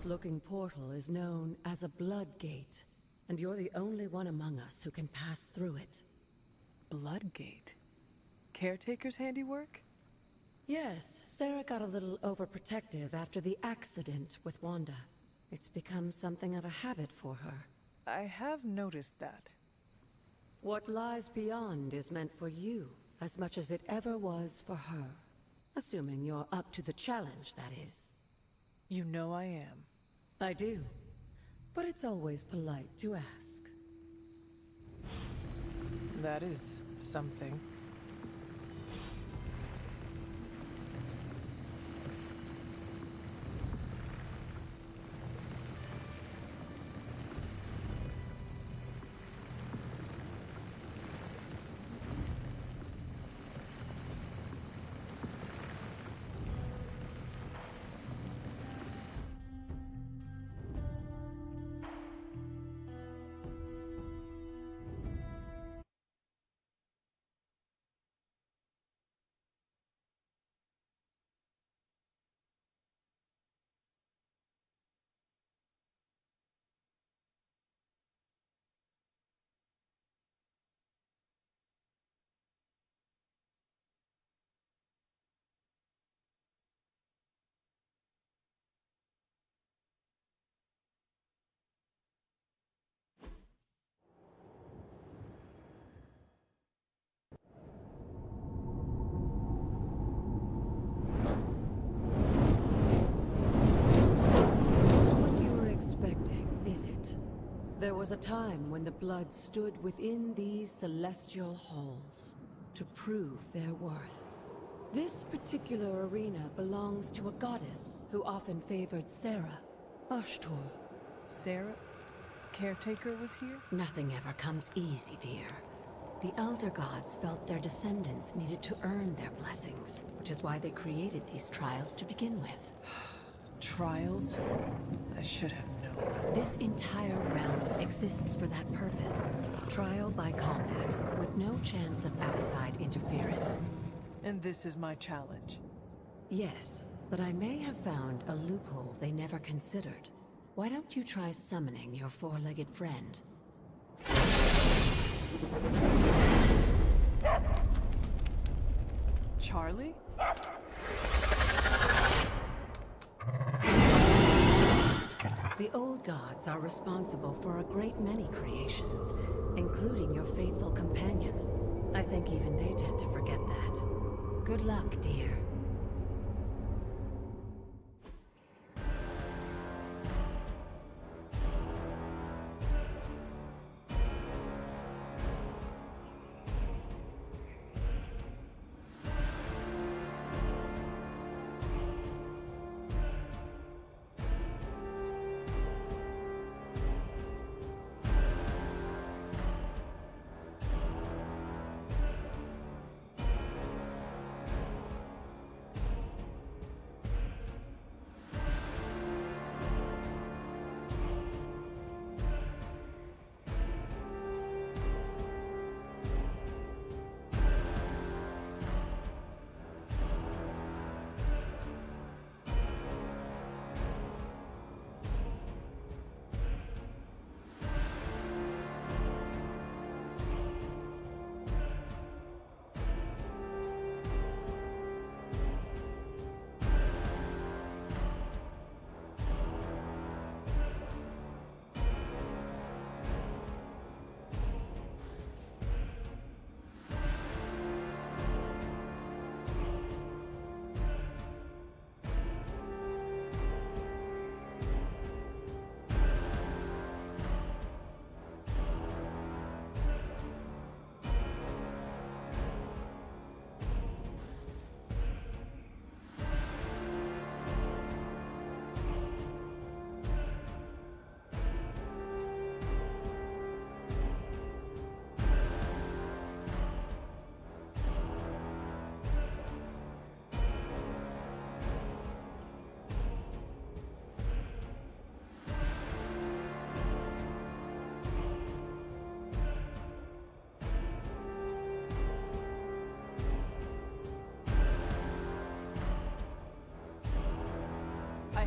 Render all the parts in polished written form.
ominous-looking portal is known as a blood gate, and you're the only one among us who can pass through it. Blood gate? Caretaker's handiwork? Yes, Sarah got a little overprotective after the accident with Wanda. It's become something of a habit for her. I have noticed that. What lies beyond is meant for you as much as it ever was for her. Assuming you're up to the challenge, that is. You know I am. I do. But it's always polite to ask. That is something. There was a time when the blood stood within these celestial halls to prove their worth. This particular arena belongs to a goddess who often favored Sarah, Ashtor. Sarah? Caretaker was here? Nothing ever comes easy, dear. The Elder Gods felt their descendants needed to earn their blessings, which is why they created these trials to begin with. Trials? I should have known. This entire realm exists for that purpose. Trial by combat, with no chance of outside interference. And this is my challenge? Yes, but I may have found a loophole they never considered. Why don't you try summoning your four-legged friend? Charlie? The old gods are responsible for a great many creations, including your faithful companion. I think even they tend to forget that. Good luck, dear.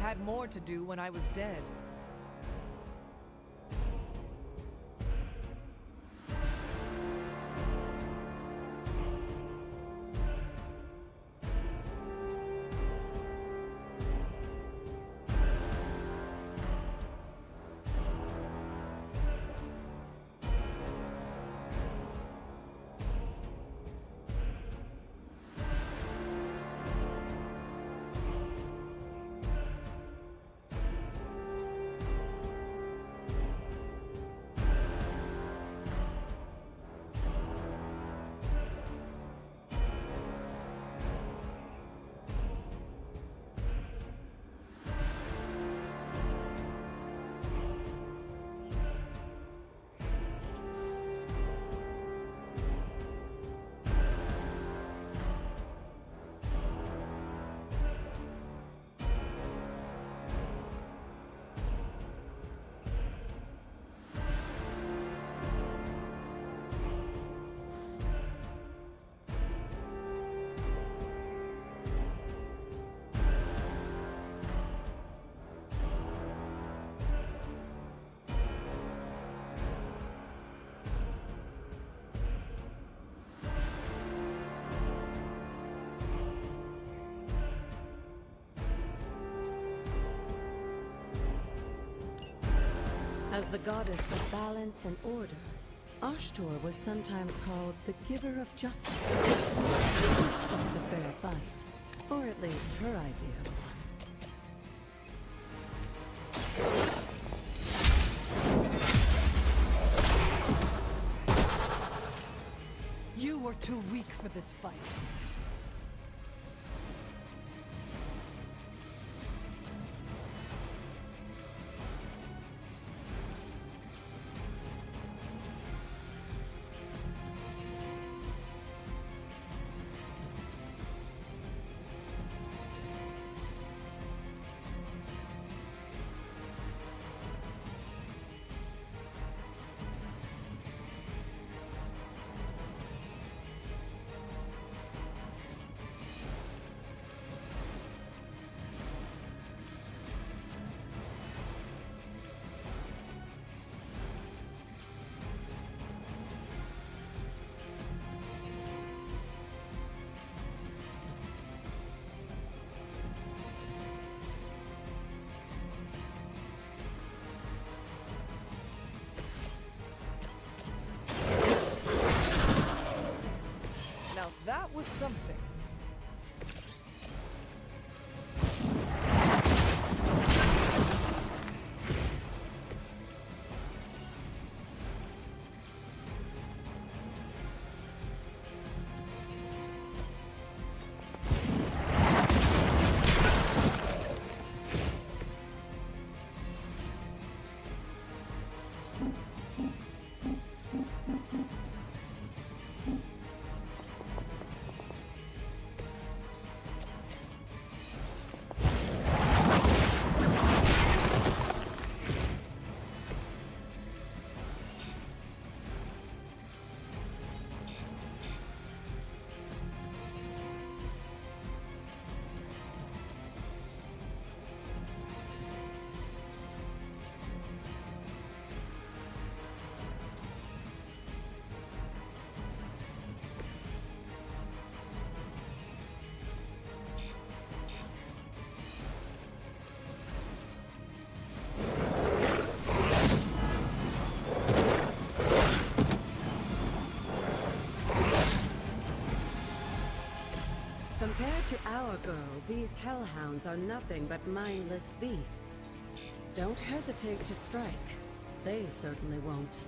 had more to do when I was dead. As the goddess of balance and order, Ashtor was sometimes called the giver of justice. Didn't expect a fair fight, or at least her idea of one. You were too weak for this fight. Now that was something. Compared to our girl, these hellhounds are nothing but mindless beasts. Don't hesitate to strike. They certainly won't.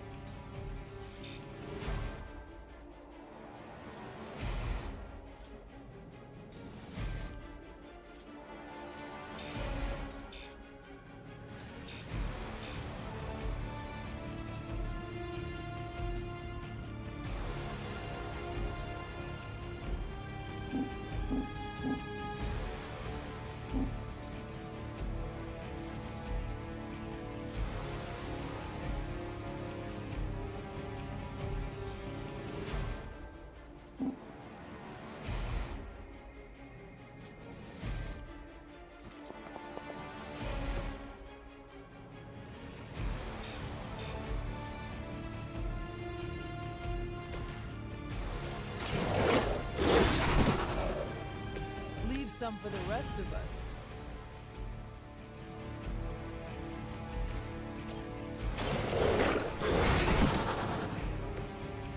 some for the rest of us.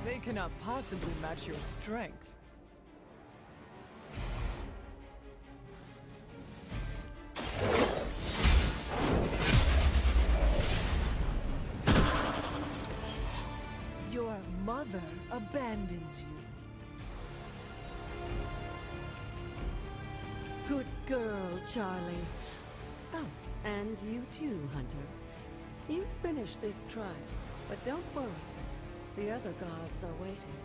They cannot possibly match your strength. Your mother abandons you. Good girl, Charlie. Oh, and you too, Hunter. You finished this trial, but don't worry. The other gods are waiting.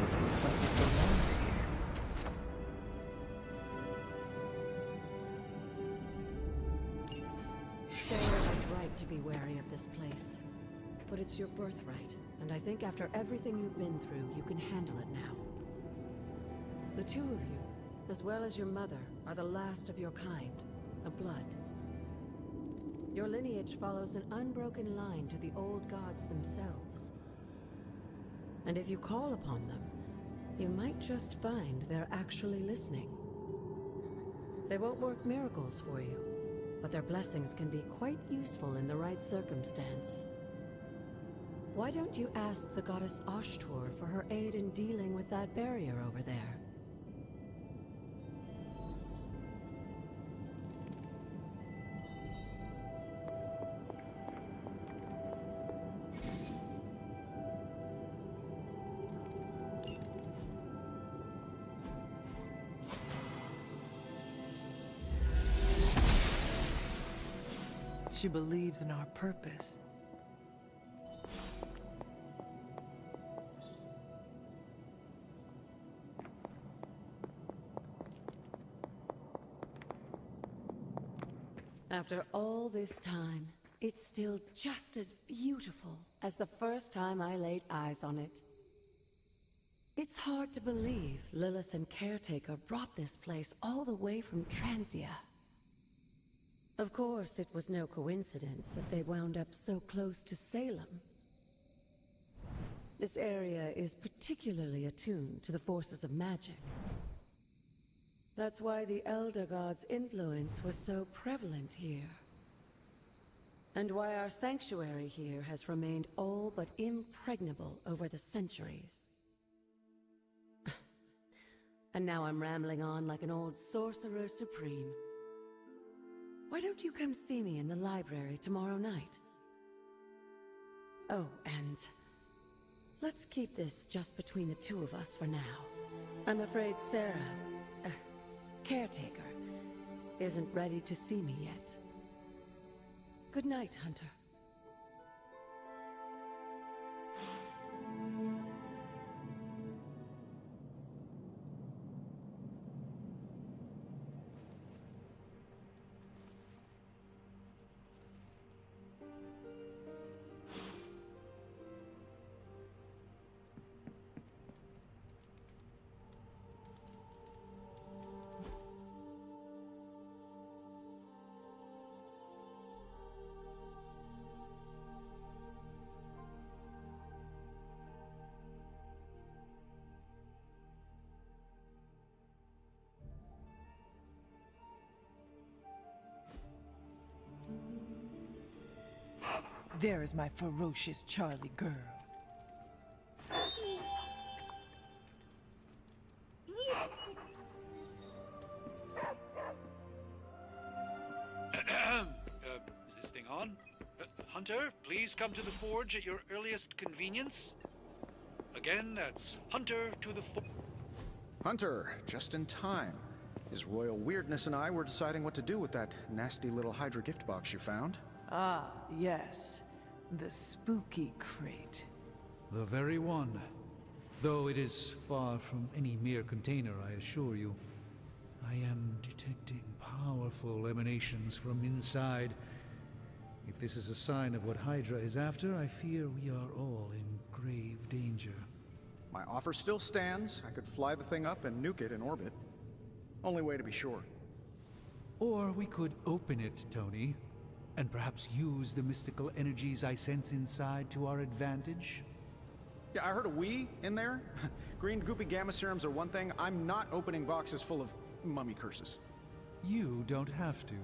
This looks like it belongs here. Sarah was right to be wary of this place. But it's your birthright, and I think after everything you've been through, you can handle it now. The two of you, as well as your mother, are the last of your kind, the Blood. Your lineage follows an unbroken line to the old gods themselves. And if you call upon them, you might just find they're actually listening. They won't work miracles for you, but their blessings can be quite useful in the right circumstance. Why don't you ask the goddess Ashtor for her aid in dealing with that barrier over there? She believes in our purpose. After all this time, it's still just as beautiful as the first time I laid eyes on it. It's hard to believe Lilith and Caretaker brought this place all the way from Transia. Of course, it was no coincidence that they wound up so close to Salem. This area is particularly attuned to the forces of magic. That's why the Elder God's influence was so prevalent here. And why our sanctuary here has remained all but impregnable over the centuries. And now I'm rambling on like an old sorcerer supreme. Why don't you come see me in the library tomorrow night? Oh, and let's keep this just between the two of us for now. I'm afraid Sarah, caretaker, isn't ready to see me yet. Good night, Hunter. There is my ferocious Charlie girl. Is this thing on? Hunter, please come to the forge at your earliest convenience. Again, that's Hunter to the forge. Hunter, just in time. His royal weirdness and I were deciding what to do with that nasty little Hydra gift box you found. Ah, yes. The spooky crate. The very one. Though it is far from any mere container, I assure you. I am detecting powerful emanations from inside. If this is a sign of what Hydra is after, I fear we are all in grave danger. My offer still stands. I could fly the thing up and nuke it in orbit. Only way to be sure. Or we could open it, Tony, and perhaps use the mystical energies I sense inside to our advantage. Yeah, I heard a "we" in there. Green goopy gamma serums are one thing. I'm not opening boxes full of mummy curses. You don't have to.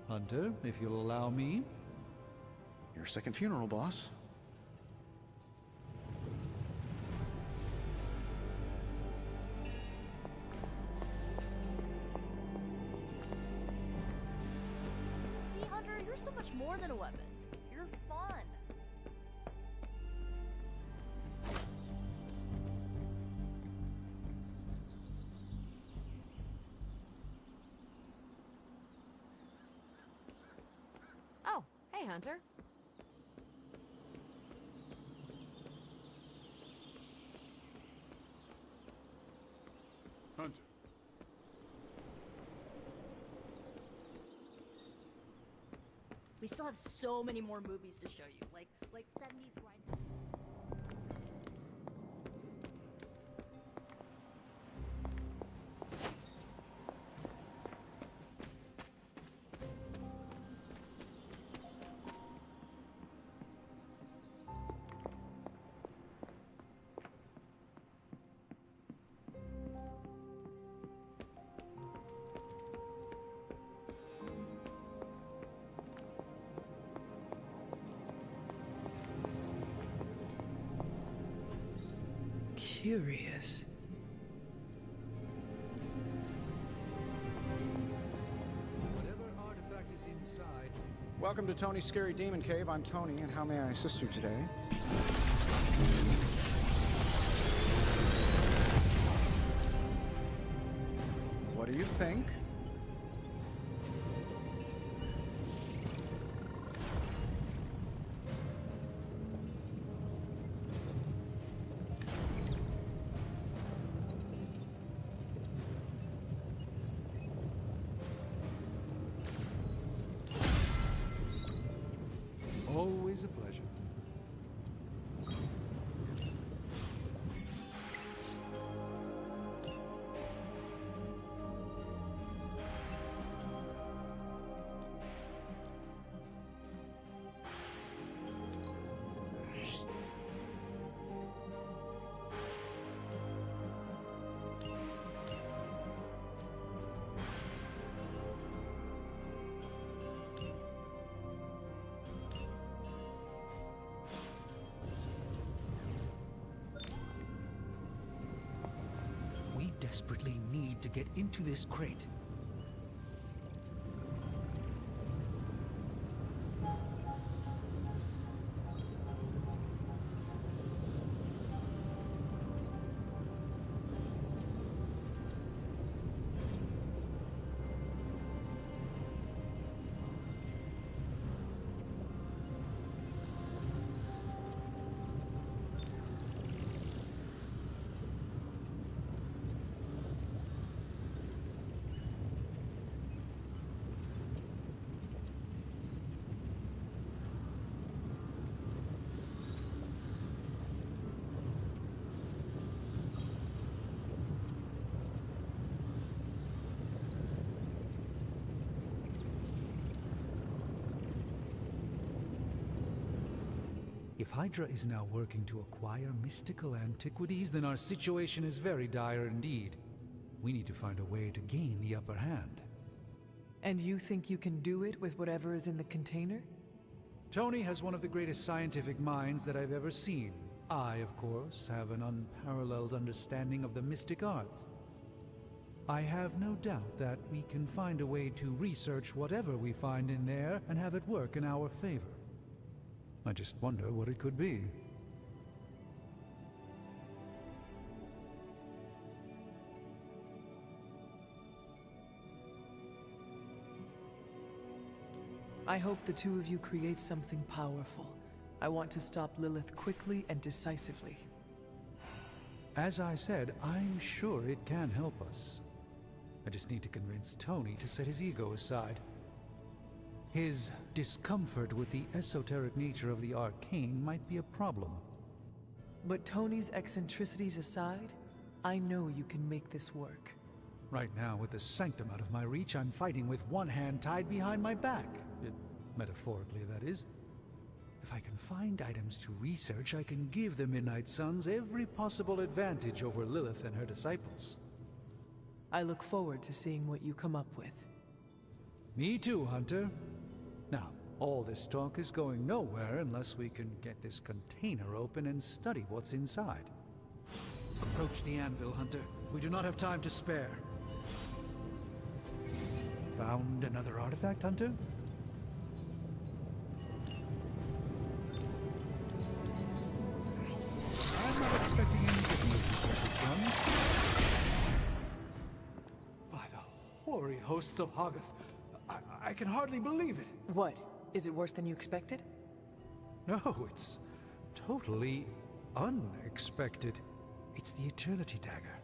Hunter, if you'll allow me. Your second funeral, boss. See, Hunter, you're so much more than a weapon. You're fun. Oh, hey, Hunter. Hunter. We still have so many more movies to show you, like 70s grind. Curious. Whatever artifact is inside. Welcome to Tony's Scary Demon Cave. I'm Tony, and how may I assist you today? What do you think? Always a pleasure. desperately need to get into this crate. If Hydra is now working to acquire mystical antiquities, then our situation is very dire indeed. We need to find a way to gain the upper hand. And you think you can do it with whatever is in the container? Tony has one of the greatest scientific minds that I've ever seen. I, of course, have an unparalleled understanding of the mystic arts. I have no doubt that we can find a way to research whatever we find in there and have it work in our favor. I just wonder what it could be. I hope the two of you create something powerful. I want to stop Lilith quickly and decisively. As I said, I'm sure it can help us. I just need to convince Tony to set his ego aside. His discomfort with the esoteric nature of the arcane might be a problem. But Tony's eccentricities aside, I know you can make this work. Right now, with the sanctum out of my reach, I'm fighting with one hand tied behind my back. Metaphorically, that is. If I can find items to research, I can give the Midnight Suns every possible advantage over Lilith and her disciples. I look forward to seeing what you come up with. Me too, Hunter. Now, all this talk is going nowhere unless we can get this container open and study what's inside. Approach the anvil, Hunter. We do not have time to spare. Found another artifact, Hunter? I'm not expecting any difficulties with this one. By the hoary hosts of Hoggoth, I can hardly believe it. What? Is it worse than you expected? No, it's totally unexpected. It's the Eternity Dagger.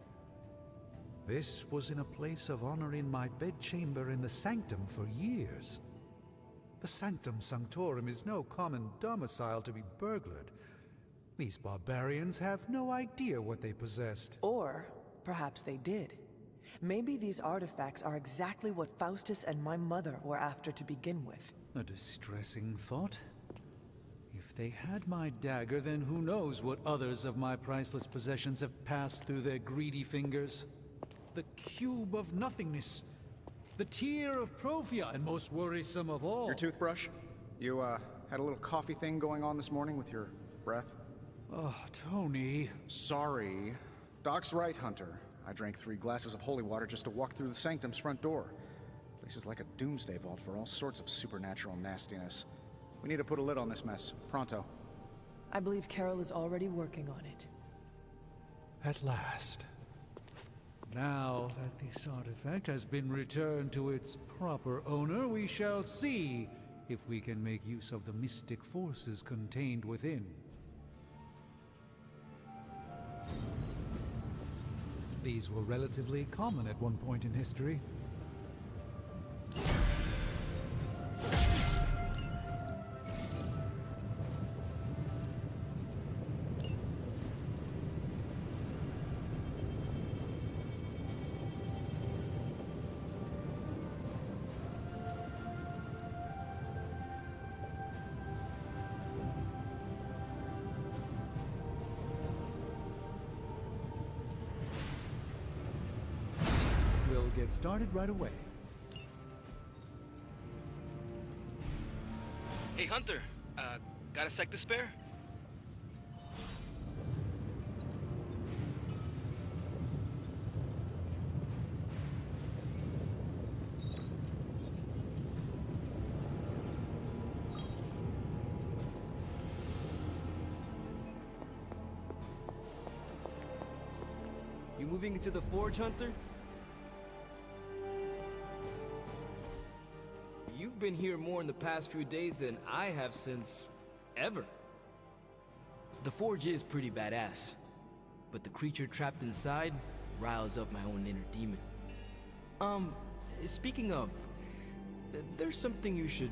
This was in a place of honor in my bedchamber in the Sanctum for years. The Sanctum Sanctorum is no common domicile to be burglared. These barbarians have no idea what they possessed. Or perhaps they did. Maybe these artifacts are exactly what Faustus and my mother were after to begin with. A distressing thought. If they had my dagger, then who knows what others of my priceless possessions have passed through their greedy fingers. The cube of nothingness. The tear of Prophia, and most worrisome of all. Your toothbrush? You, had a little coffee thing going on this morning with your breath? Oh, Tony. Sorry. Doc's right, Hunter. I drank 3 glasses of holy water just to walk through the Sanctum's front door. Place is like a doomsday vault for all sorts of supernatural nastiness. We need to put a lid on this mess. Pronto. I believe Carol is already working on it. At last. Now that this artifact has been returned to its proper owner, we shall see if we can make use of the mystic forces contained within. These were relatively common at one point in history. We'll get started right away. Hey Hunter, got a sec to spare? moving into the forge, Hunter? You've been here more in the past few days than I have since ever. The forge is pretty badass, but the creature trapped inside riles up my own inner demon. Speaking of, there's something you should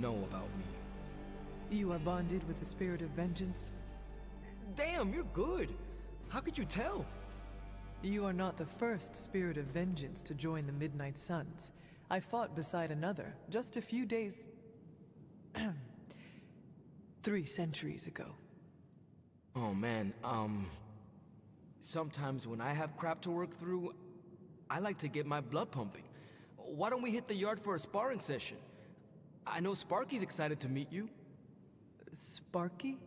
know about me. You are bonded with the spirit of vengeance? Damn, you're good. How could you tell? You are not the first spirit of vengeance to join the Midnight Suns. I fought beside another just a few days... 3 centuries ago. Oh man, sometimes when I have crap to work through, I like to get my blood pumping. Why don't we hit the yard for a sparring session? I know Sparky's excited to meet you. Sparky?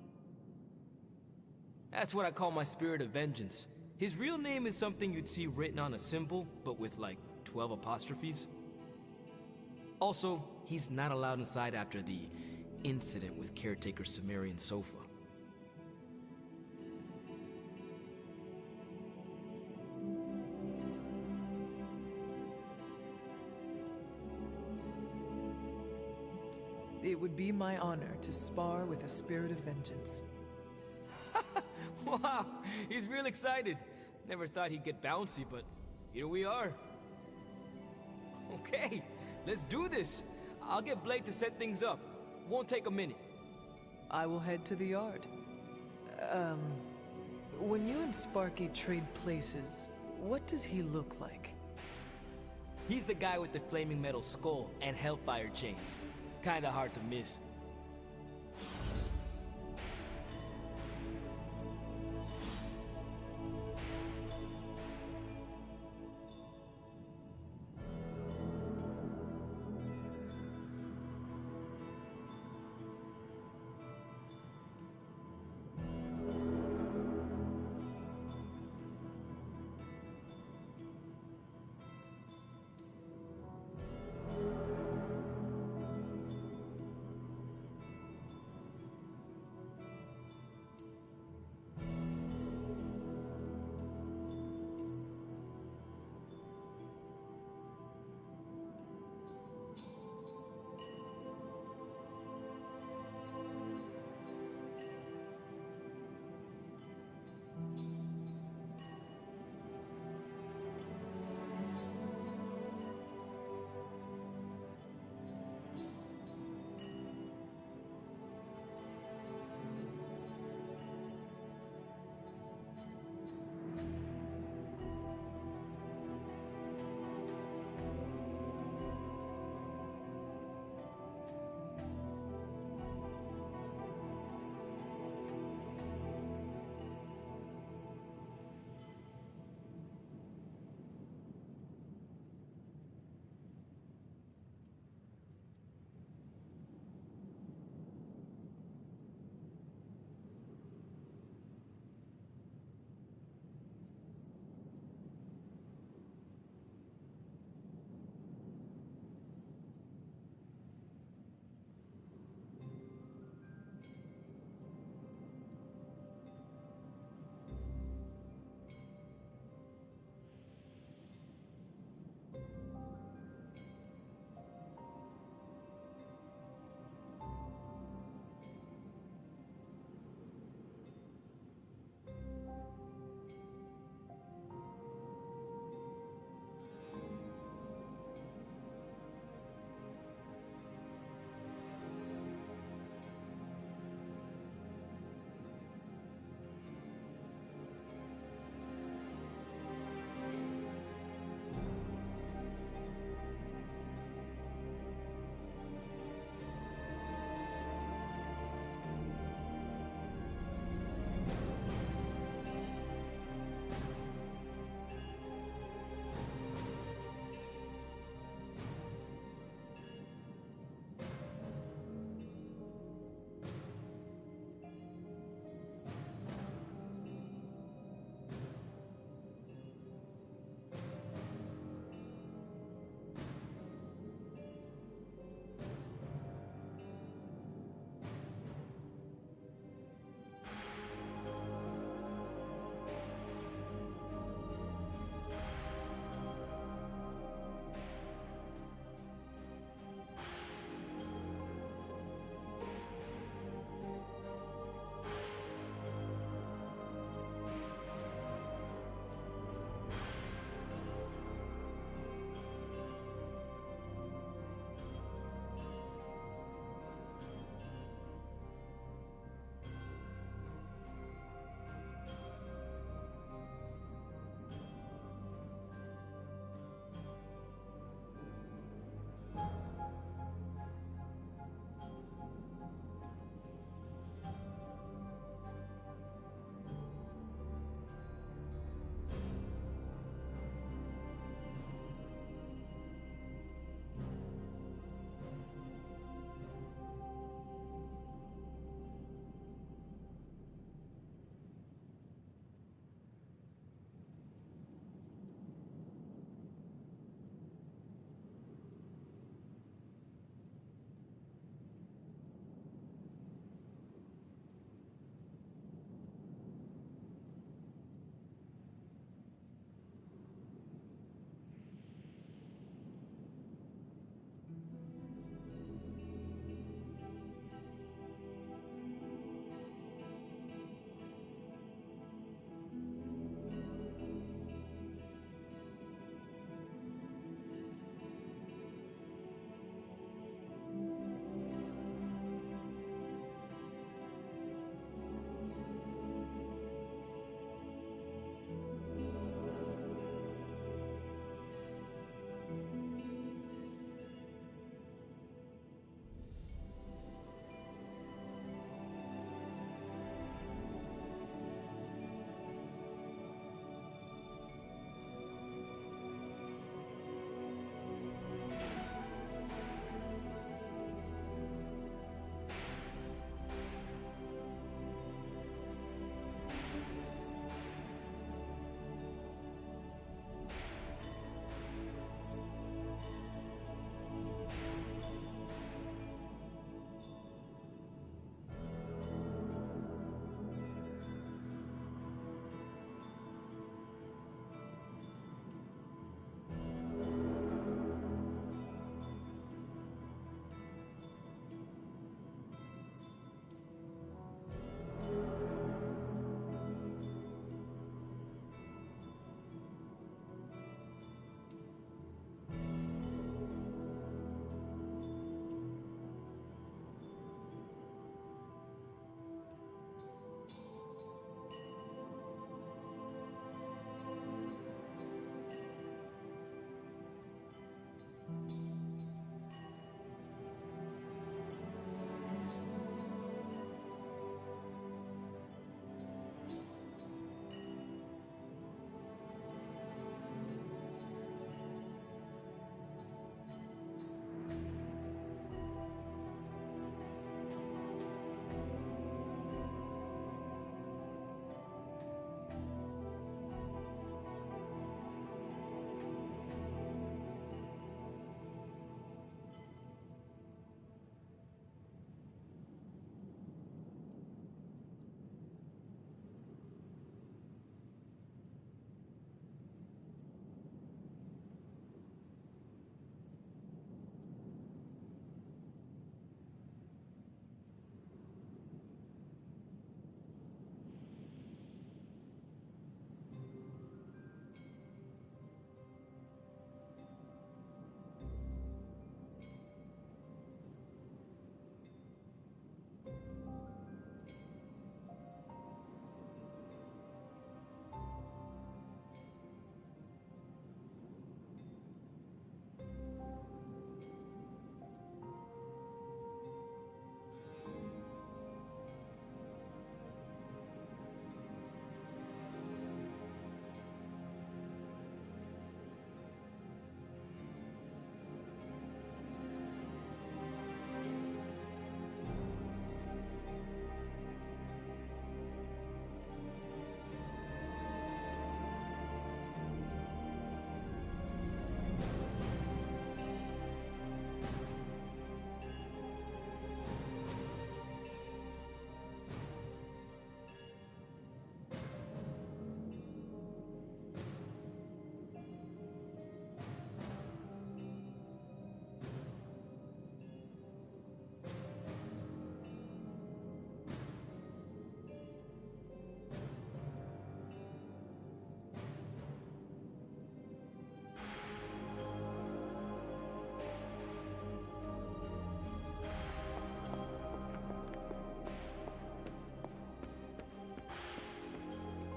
That's what I call my spirit of vengeance. His real name is something you'd see written on a symbol, but with like 12 apostrophes. Also, he's not allowed inside after the incident with caretaker Sumerian Sofa. It would be my honor to spar with a spirit of vengeance. Wow, he's real excited. Never thought he'd get bouncy, but here we are. Okay, let's do this. I'll get Blake to set things up. Won't take a minute. I will head to the yard. When you and Sparky trade places, what does he look like? He's the guy with the flaming metal skull and hellfire chains. Kinda hard to miss.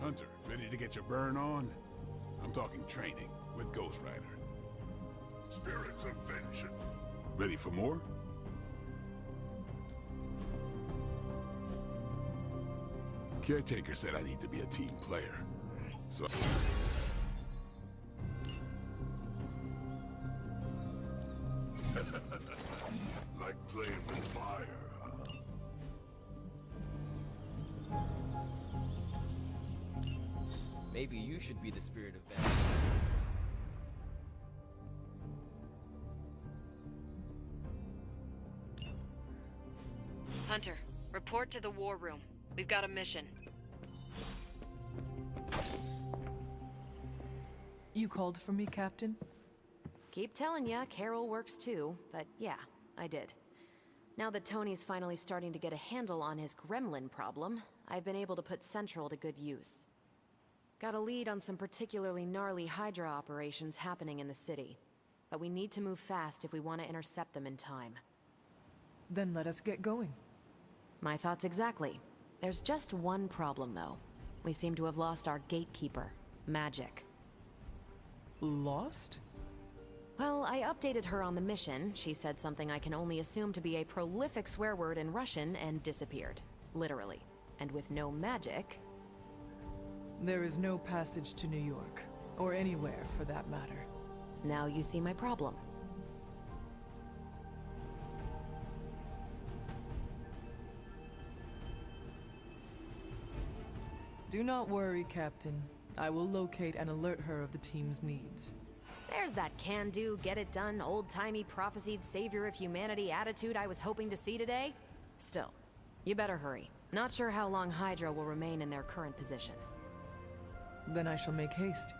Hunter, ready to get your burn on? I'm talking training with Ghost Rider. Spirits of vengeance. Ready for more? Caretaker said I need to be a team player. So... Like playing with fire, huh? Maybe you should be the spirit of vengeance. Hunter, report to the war room. We've got a mission. You called for me, Captain? Keep telling ya, Carol works too, but yeah, I did. Now that Tony's finally starting to get a handle on his gremlin problem, I've been able to put Central to good use. Got a lead on some particularly gnarly Hydra operations happening in the city. But we need to move fast if we want to intercept them in time. Then let us get going. My thoughts exactly. There's just one problem, though. We seem to have lost our gatekeeper, Magic. Lost? Well, I updated her on the mission. She said something I can only assume to be a prolific swear word in Russian and disappeared. Literally. And with no magic... There is no passage to New York. Or anywhere, for that matter. Now you see my problem. Do not worry, Captain. I will locate and alert her of the team's needs. There's that can-do, get-it-done, old-timey prophesied savior of humanity attitude I was hoping to see today. Still, you better hurry. Not sure how long Hydra will remain in their current position. Then I shall make haste.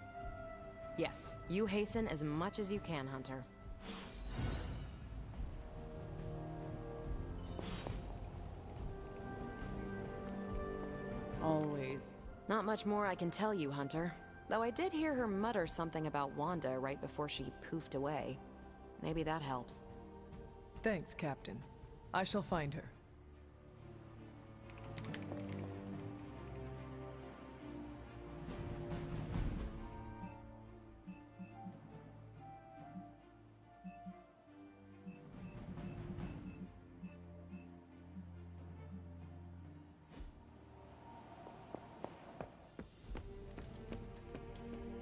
Yes, you hasten as much as you can, Hunter. Always. Not much more I can tell you, Hunter. Though I did hear her mutter something about Wanda right before she poofed away. Maybe that helps. Thanks, Captain. I shall find her.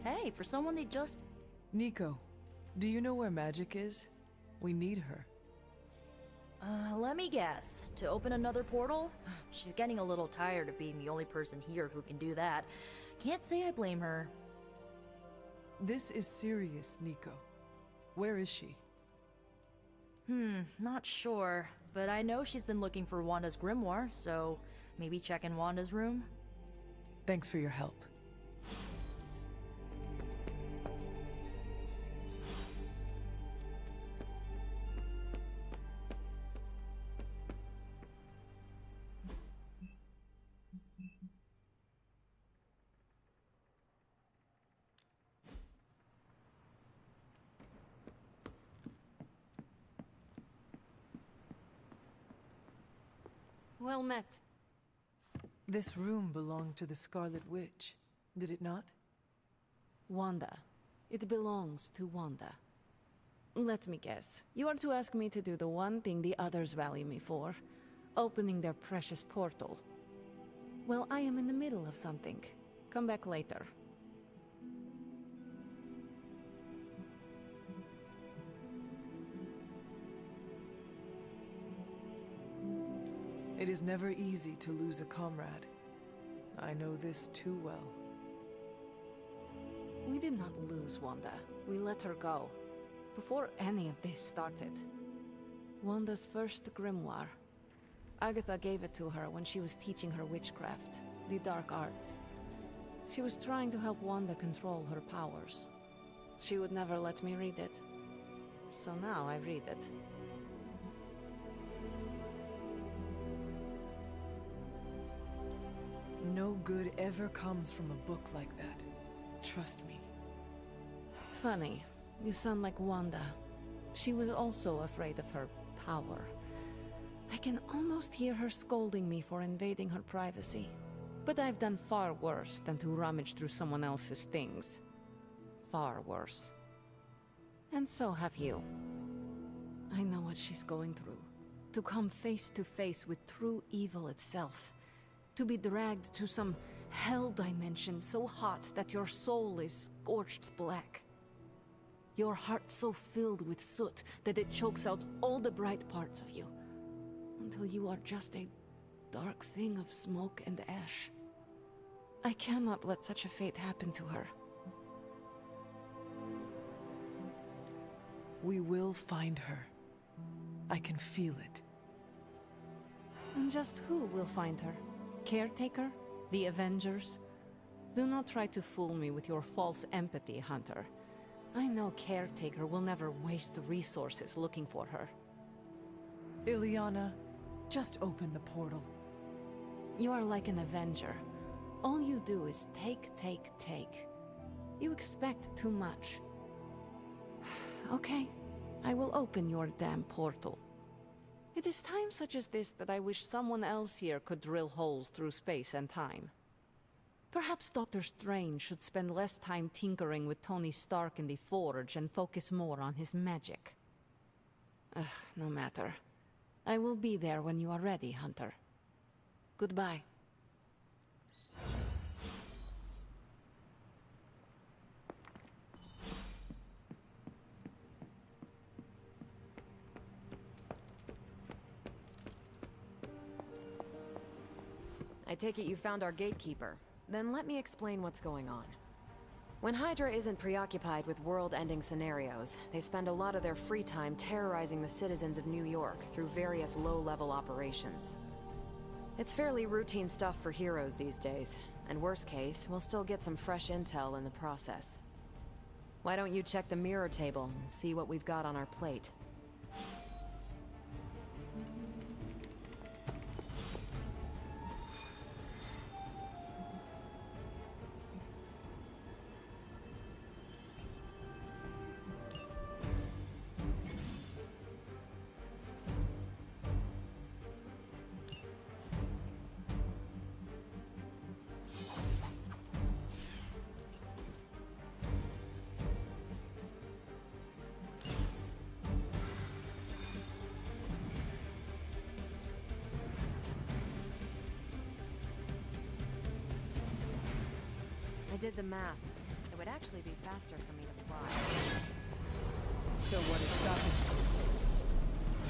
Hey, for someone they just... Nico, do you know where Magic is? We need her. Let me guess. To open another portal? She's getting a little tired of being the only person here who can do that. Can't say I blame her. This is serious, Nico. Where is she? Not sure. But I know she's been looking for Wanda's grimoire, so maybe check in Wanda's room? Thanks for your help. Well met. This room belonged to the Scarlet Witch, did it not? Wanda. It belongs to Wanda. Let me guess. You are to ask me to do the one thing the others value me for. Opening their precious portal. Well, I am in the middle of something. Come back later. It is never easy to lose a comrade. I know this too well. We did not lose Wanda. We let her go. Before any of this started. Wanda's first grimoire. Agatha gave it to her when she was teaching her witchcraft, the dark arts. She was trying to help Wanda control her powers. She would never let me read it. So now I read it. No good ever comes from a book like that. Trust me. Funny. You sound like Wanda. She was also afraid of her power. I can almost hear her scolding me for invading her privacy. But I've done far worse than to rummage through someone else's things. Far worse. And so have you. I know what she's going through. To come face to face with true evil itself. To be dragged to some hell dimension so hot that your soul is scorched black. Your heart so filled with soot that it chokes out all the bright parts of you. Until you are just a dark thing of smoke and ash. I cannot let such a fate happen to her. We will find her. I can feel it. And just who will find her? Caretaker? The Avengers? Do not try to fool me with your false empathy, Hunter. I know Caretaker will never waste resources looking for her. Ileana, just open the portal. You are like an Avenger. All you do is take. You expect too much. Okay, I will open your damn portal. It is times such as this that I wish someone else here could drill holes through space and time. Perhaps Doctor Strange should spend less time tinkering with Tony Stark in the Forge and focus more on his magic. No matter. I will be there when you are ready, Hunter. Goodbye. I take it you found our gatekeeper. Then let me explain what's going on. When Hydra isn't preoccupied with world-ending scenarios, they spend a lot of their free time terrorizing the citizens of New York through various low-level operations. It's fairly routine stuff for heroes these days, and worst case, we'll still get some fresh intel in the process. Why don't you check the mirror table and see what we've got on our plate? I did the math. It would actually be faster for me to fly. So what is stopping you?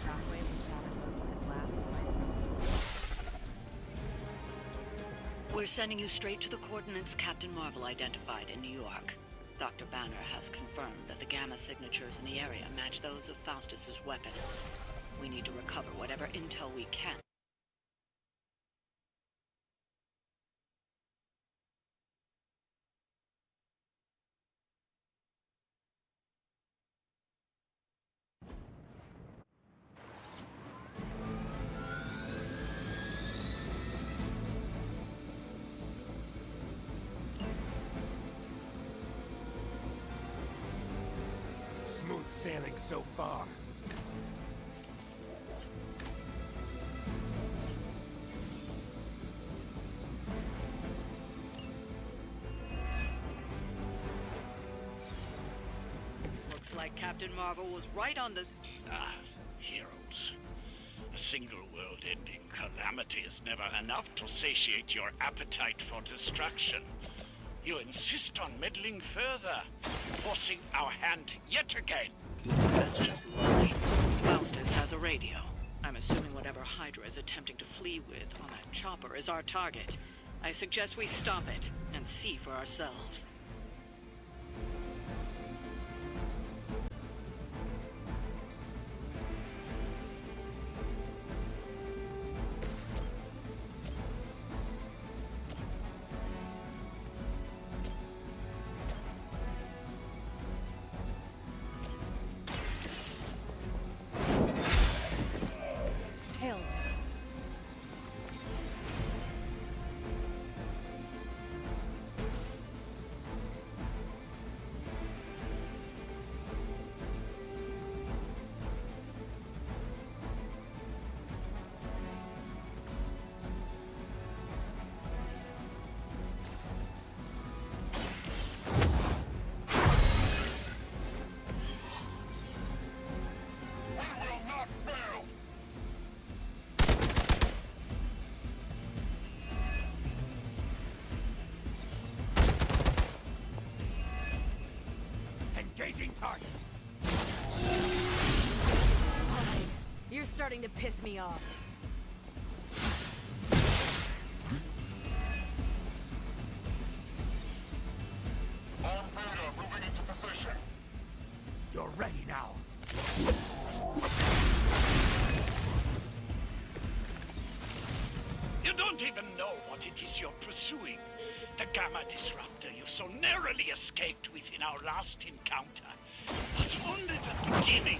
Shockwave and shatter most of the glass and light. We're sending you straight to the coordinates Captain Marvel identified in New York. Dr. Banner has confirmed that the gamma signatures in the area match those of Faustus's weapon. We need to recover whatever intel we can. Smooth sailing so far. Looks like Captain Marvel was right on the... Heroes. A single world-ending calamity is never enough to satiate your appetite for destruction. You insist on meddling further, forcing our hand yet again. That's just lovely. Faustus has a radio. I'm assuming whatever Hydra is attempting to flee with on that chopper is our target. I suggest we stop it and see for ourselves. target. Fine. You're starting to piss me off. On Beta, moving into position. You're ready now. You don't even know what it is you're pursuing. The Gamma Disruptor you so narrowly escaped with in our last encounter was only the beginning.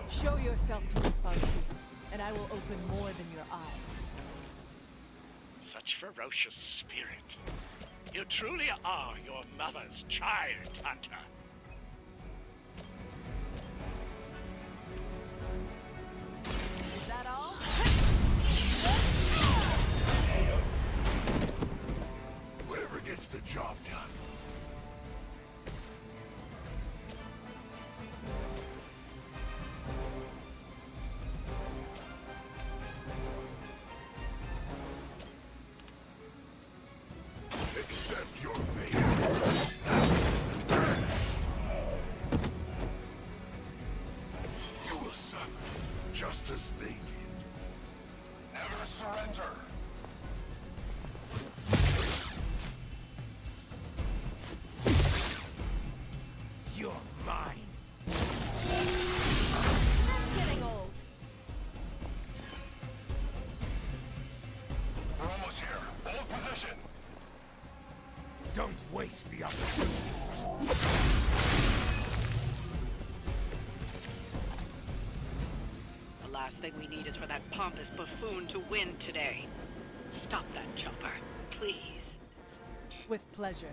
Show yourself to me, Faustus, and I will open more than your eyes. Such ferocious spirit. You truly are your mother's child, Hunter. Is that all? Whatever gets the job done. Accept your fate. You will suffer, just as they did. Never surrender. You're mine. That's getting old. We're almost here. Hold position. Don't waste the opportunity. The last thing we need is for that pompous buffoon to win today. Stop that chopper, please. With pleasure.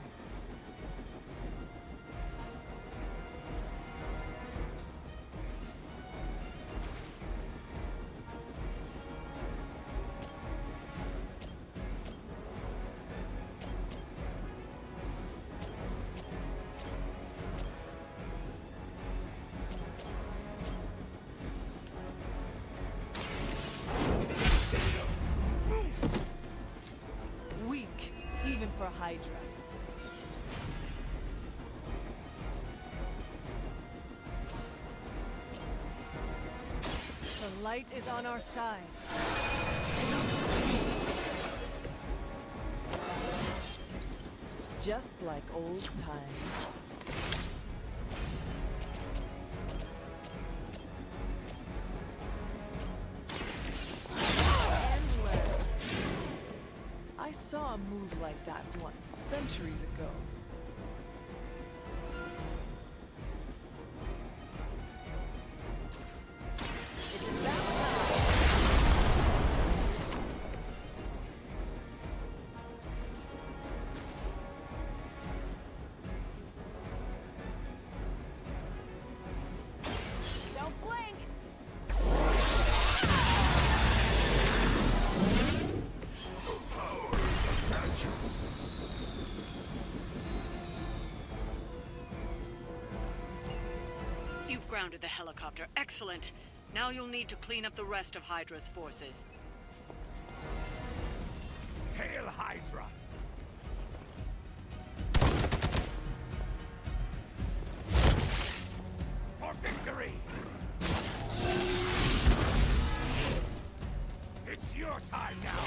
Weak, even for Hydra. The light is on our side. Just like old times. I saw a move like that once, centuries ago. It's that time. Don't blink! You've grounded the helicopter. Excellent. Now you'll need to clean up the rest of Hydra's forces. Hail Hydra! For victory! It's your time now!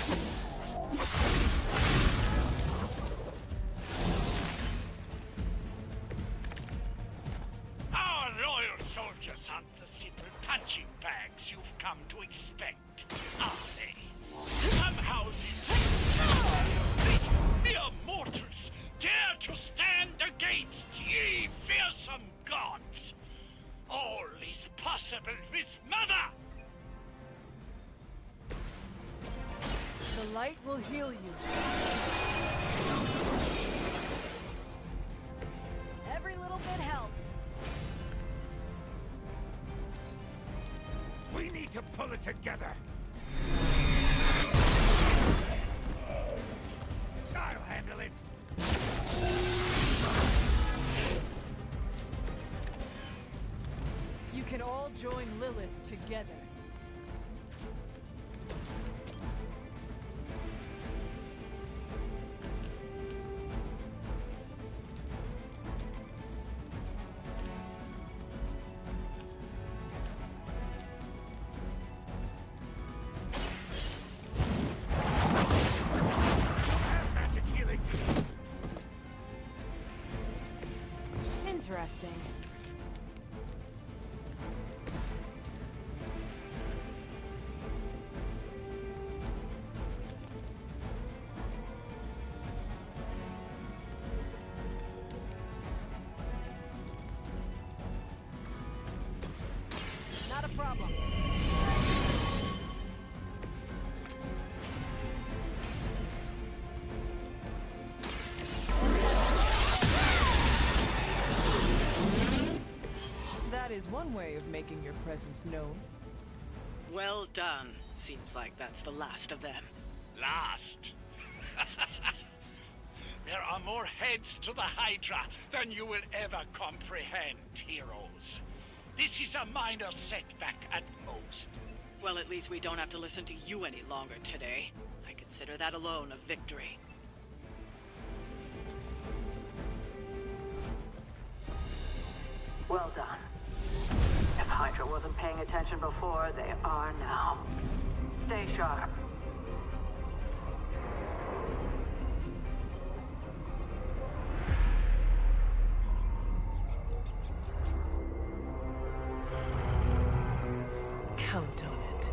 Our loyal soldiers aren't the simple punching bags you've come to expect, are they? Somehow these mere mortals dare to stand against ye fearsome gods. All is possible with Mother! The light will heal you. Every little bit helps. We need to pull it together! I'll handle it! You can all join Lilith together. interesting. Not a problem. That is one way of making your presence known. Well done. Seems like that's the last of them. Last? There are more heads to the Hydra than you will ever comprehend, heroes. This is a minor setback at most. Well, at least we don't have to listen to you any longer today. I consider that alone a victory. Well done. If Hydra wasn't paying attention before, they are now. Stay sharp. Count on it.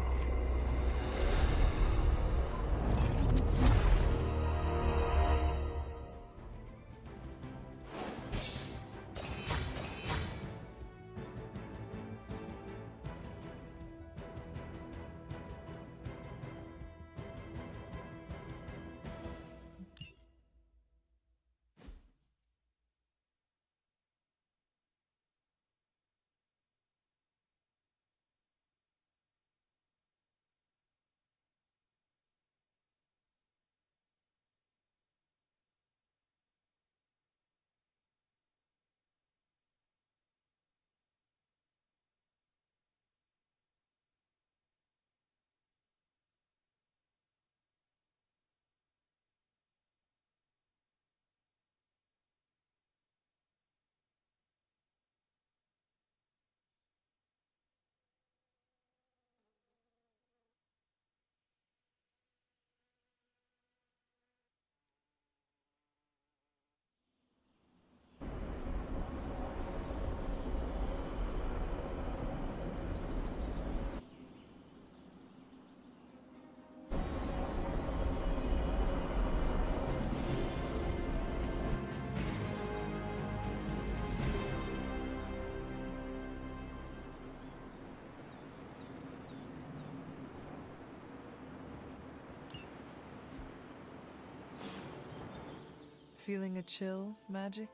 Feeling a chill, Magic?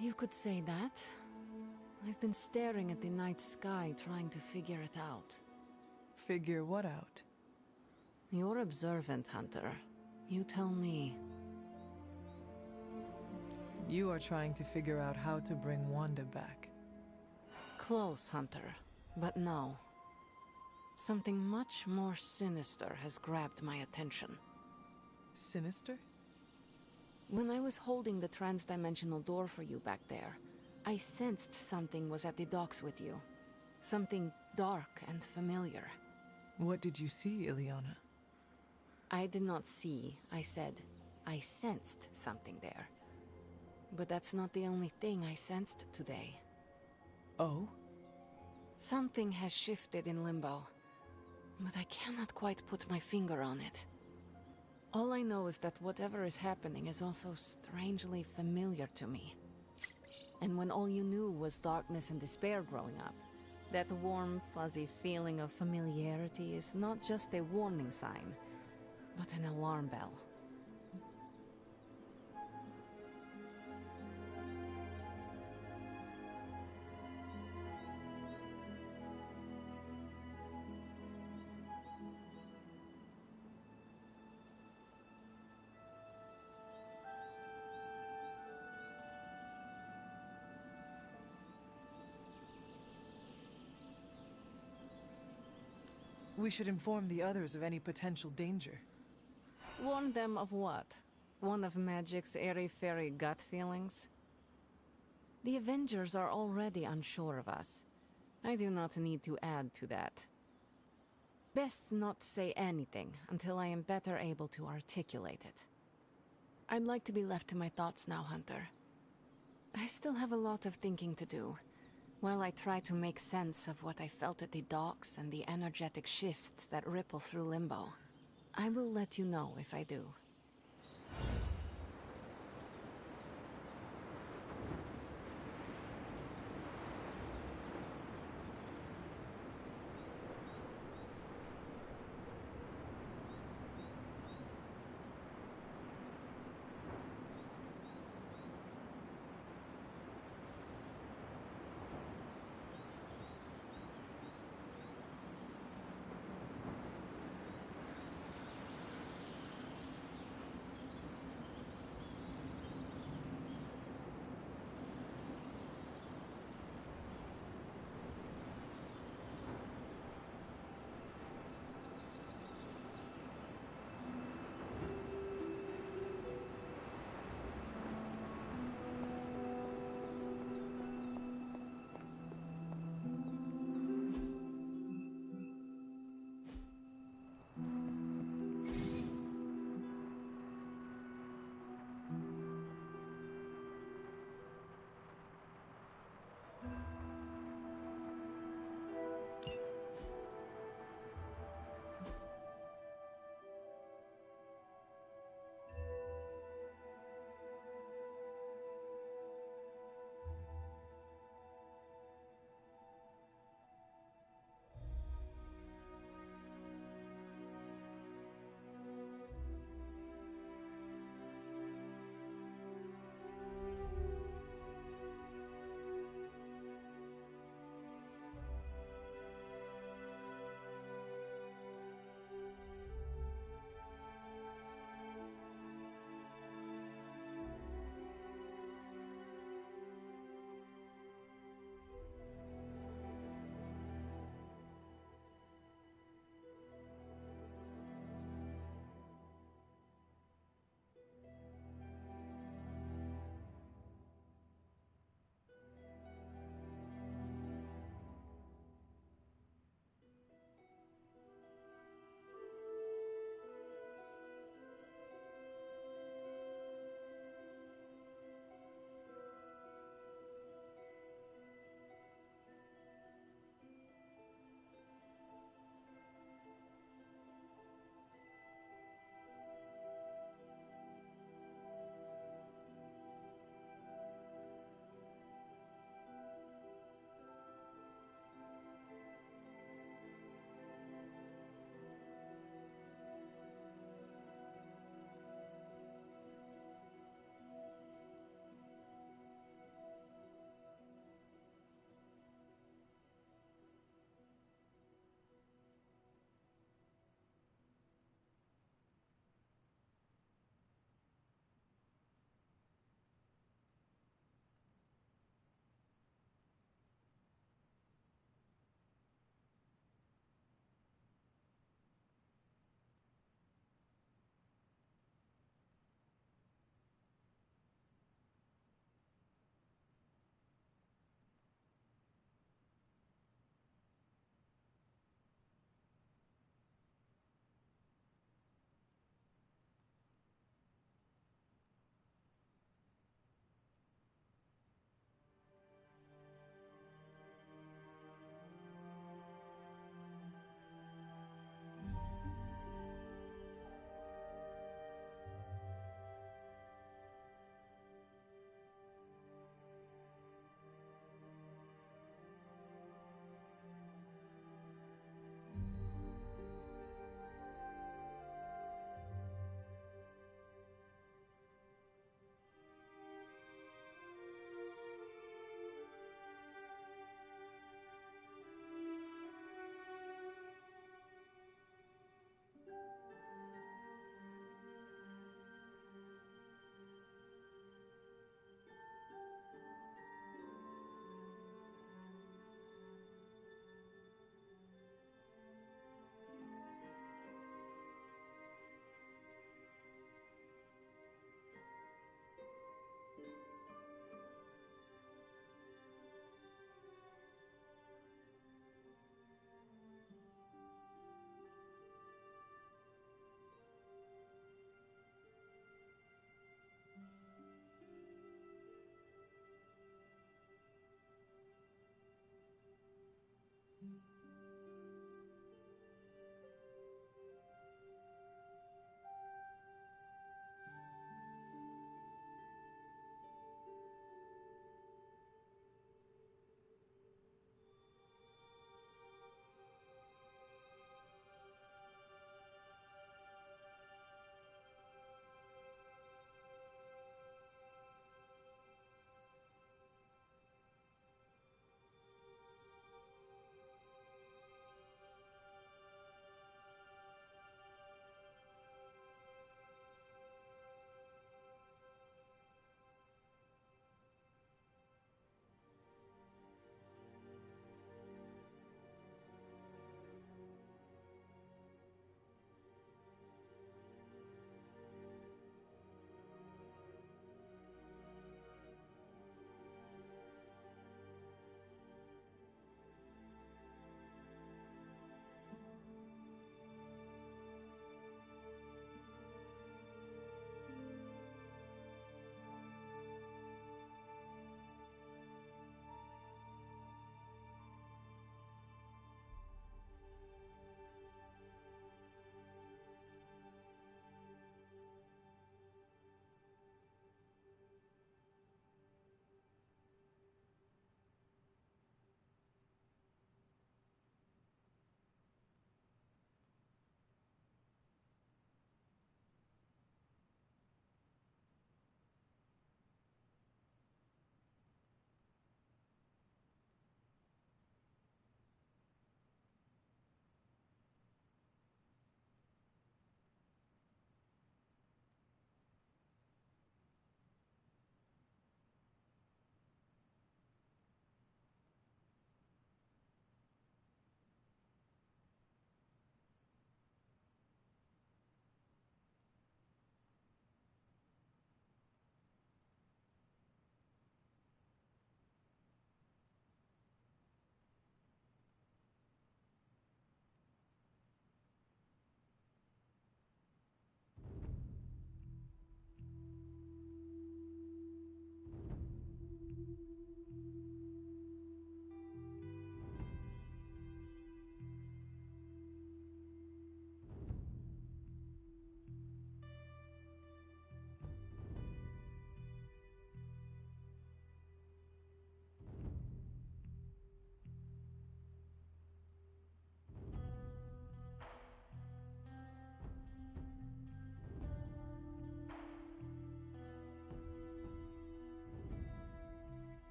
You could say that. I've been staring at the night sky trying to figure it out. Figure what out? You're observant, Hunter. You tell me. You are trying to figure out how to bring Wanda back. Close, Hunter. But no. Something much more sinister has grabbed my attention. Sinister? When I was holding the trans-dimensional door for you back there, I sensed something was at the docks with you. Something dark and familiar. What did you see, Ileana? I did not see, I said. I sensed something there. But that's not the only thing I sensed today. Oh? Something has shifted in Limbo, but I cannot quite put my finger on it. All I know is that whatever is happening is also strangely familiar to me. And when all you knew was darkness and despair growing up, that warm, fuzzy feeling of familiarity is not just a warning sign, but an alarm bell. We should inform the others of any potential danger. Warn them of what? One of Magic's airy-fairy gut feelings? The Avengers are already unsure of us. I do not need to add to that. Best not say anything until I am better able to articulate it. I'd like to be left to my thoughts now, Hunter. I still have a lot of thinking to do, while I try to make sense of what I felt at the docks and the energetic shifts that ripple through Limbo. I will let you know if I do.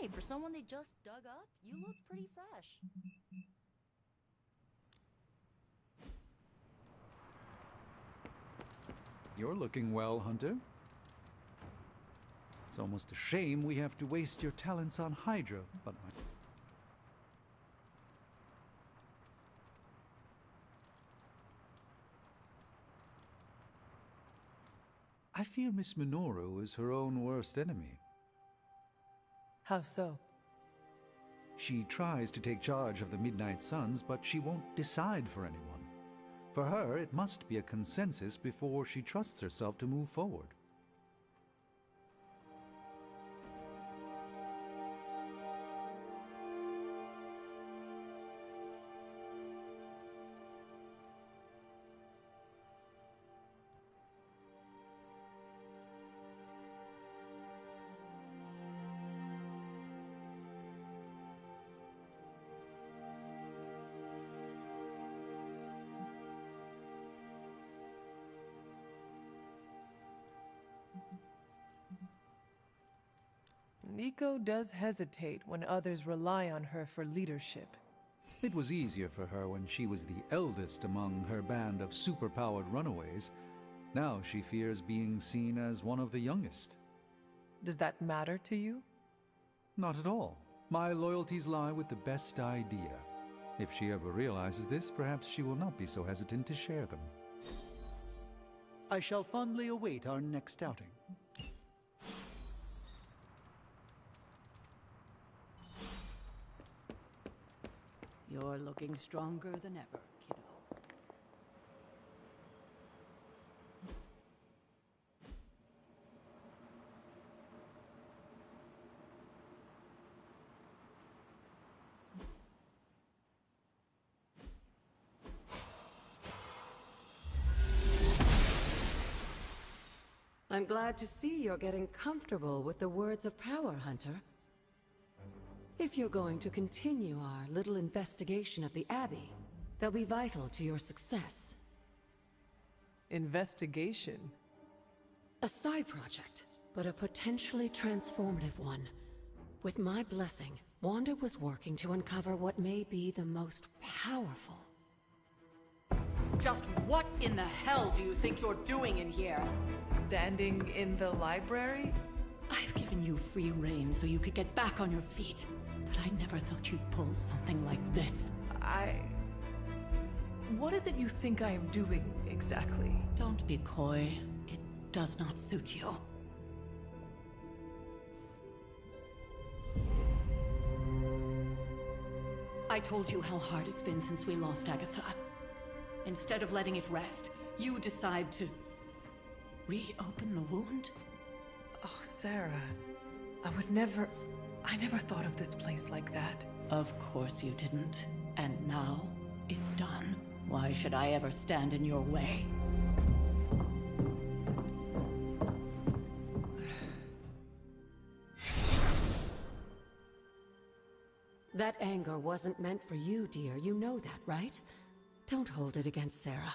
Hey, for someone they just dug up, you look pretty fresh. You're looking well, Hunter. It's almost a shame we have to waste your talents on Hydra, but I fear Miss Minoru is her own worst enemy. How so? She tries to take charge of the Midnight Suns, but she won't decide for anyone. For her, it must be a consensus before she trusts herself to move forward. Nico does hesitate when others rely on her for leadership. It was easier for her when she was the eldest among her band of superpowered runaways. Now she fears being seen as one of the youngest. Does that matter to you? Not at all. My loyalties lie with the best idea. If she ever realizes this, perhaps she will not be so hesitant to share them. I shall fondly await our next outing. You're looking stronger than ever, kiddo. I'm glad to see you're getting comfortable with the words of power, Hunter. If you're going to continue our little investigation of the Abbey, they'll be vital to your success. Investigation? A side project, but a potentially transformative one. With my blessing, Wanda was working to uncover what may be the most powerful. Just what in the hell do you think you're doing in here? Standing in the library? I've given you free rein so you could get back on your feet. But I never thought you'd pull something like this. What is it you think I am doing, exactly? Don't be coy. It does not suit you. I told you how hard it's been since we lost Agatha. Instead of letting it rest, you decide to reopen the wound? Oh, Sarah. I never thought of this place like that. Of course you didn't. And now, it's done. Why should I ever stand in your way? That anger wasn't meant for you, dear. You know that, right? Don't hold it against Sarah.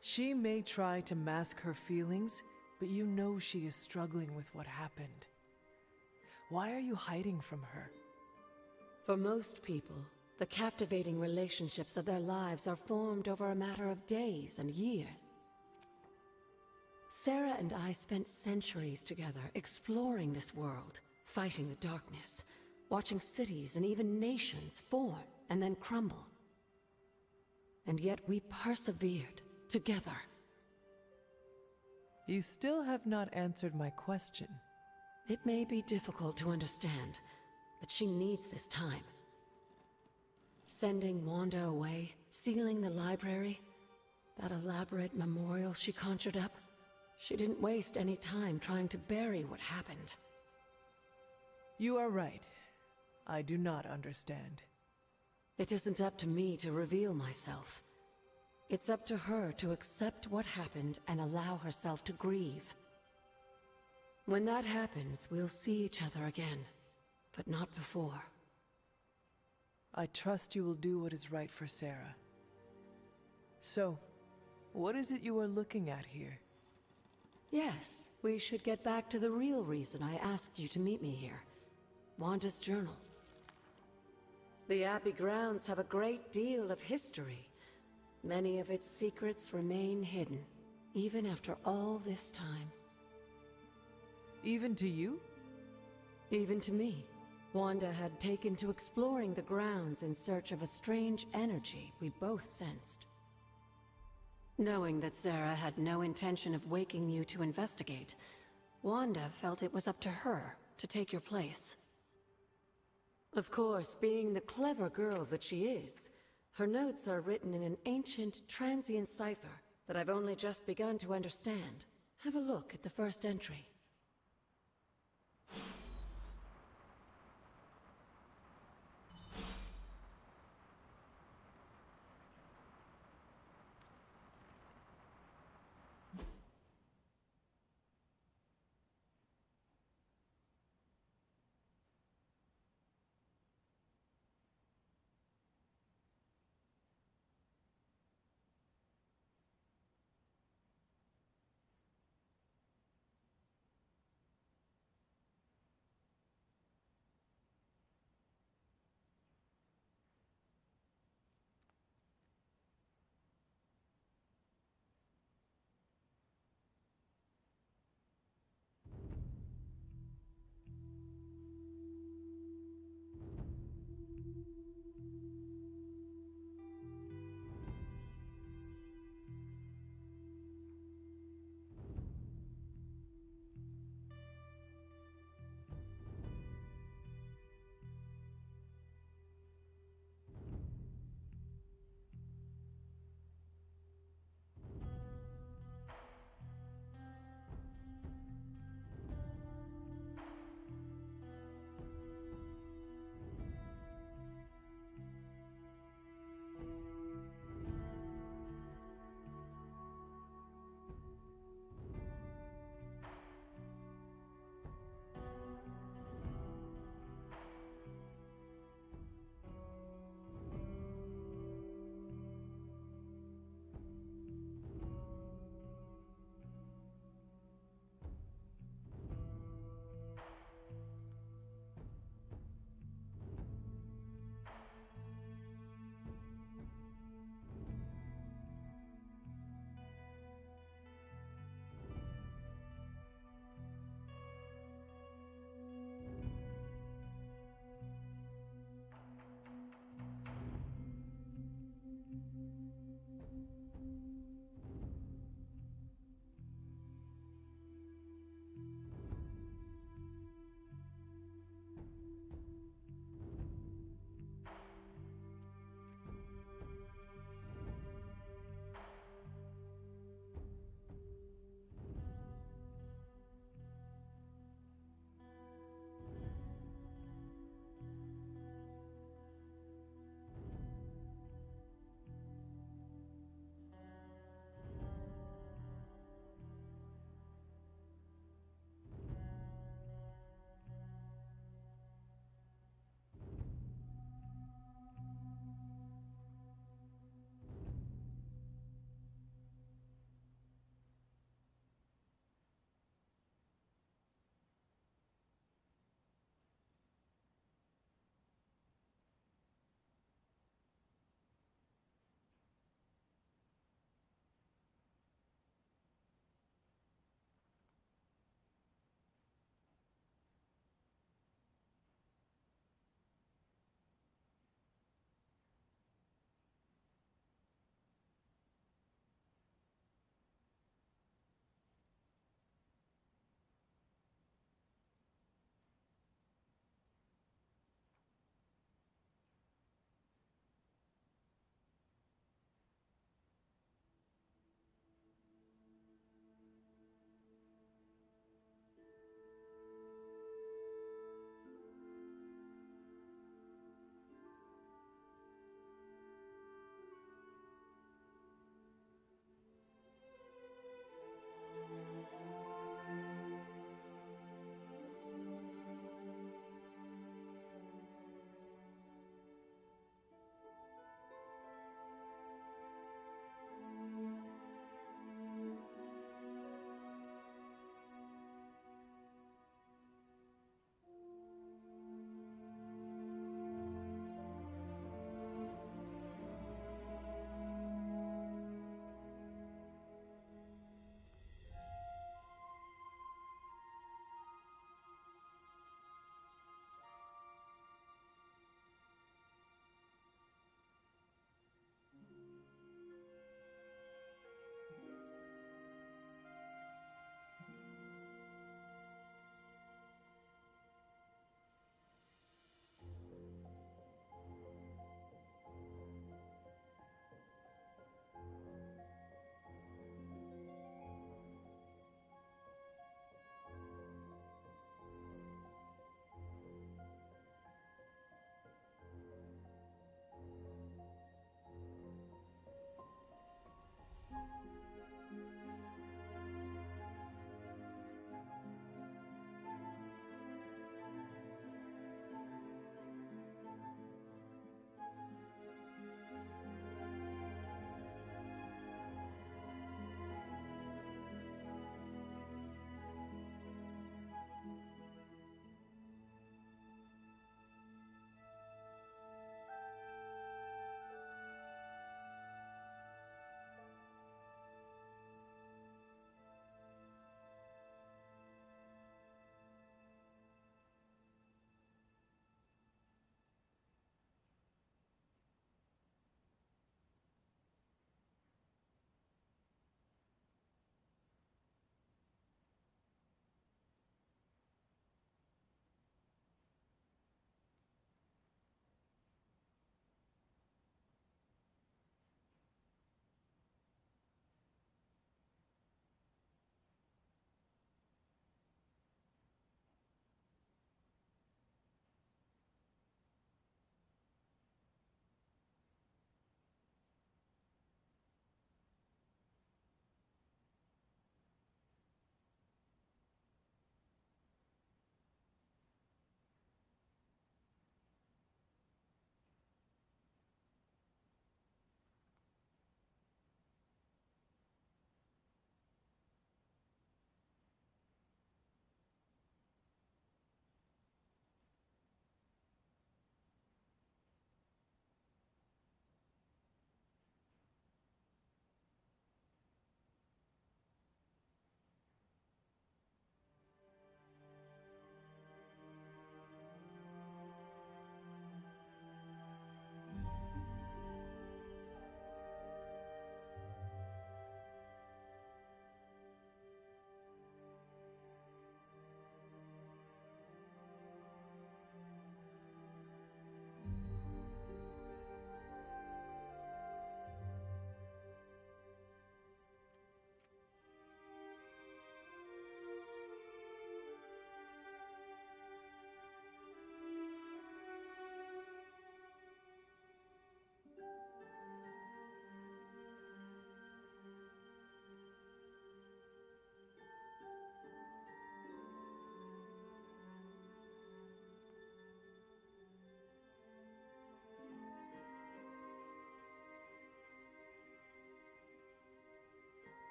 She may try to mask her feelings, but you know she is struggling with what happened. Why are you hiding from her? For most people, the captivating relationships of their lives are formed over a matter of days and years. Sarah and I spent centuries together exploring this world, fighting the darkness, watching cities and even nations form and then crumble. And yet we persevered together. You still have not answered my question. It may be difficult to understand, but she needs this time. Sending Wanda away, sealing the library, that elaborate memorial she conjured up, she didn't waste any time trying to bury what happened. You are right. I do not understand. It isn't up to me to reveal myself. It's up to her to accept what happened and allow herself to grieve. When that happens, we'll see each other again, but not before. I trust you will do what is right for Sarah. So, what is it you are looking at here? Yes, we should get back to the real reason I asked you to meet me here. Wanda's journal. The Abbey grounds have a great deal of history. Many of its secrets remain hidden, even after all this time. Even to you? Even to me. Wanda had taken to exploring the grounds in search of a strange energy we both sensed. Knowing that Sarah had no intention of waking you to investigate, Wanda felt it was up to her to take your place. Of course, being the clever girl that she is, her notes are written in an ancient, transient cipher that I've only just begun to understand. Have a look at the first entry.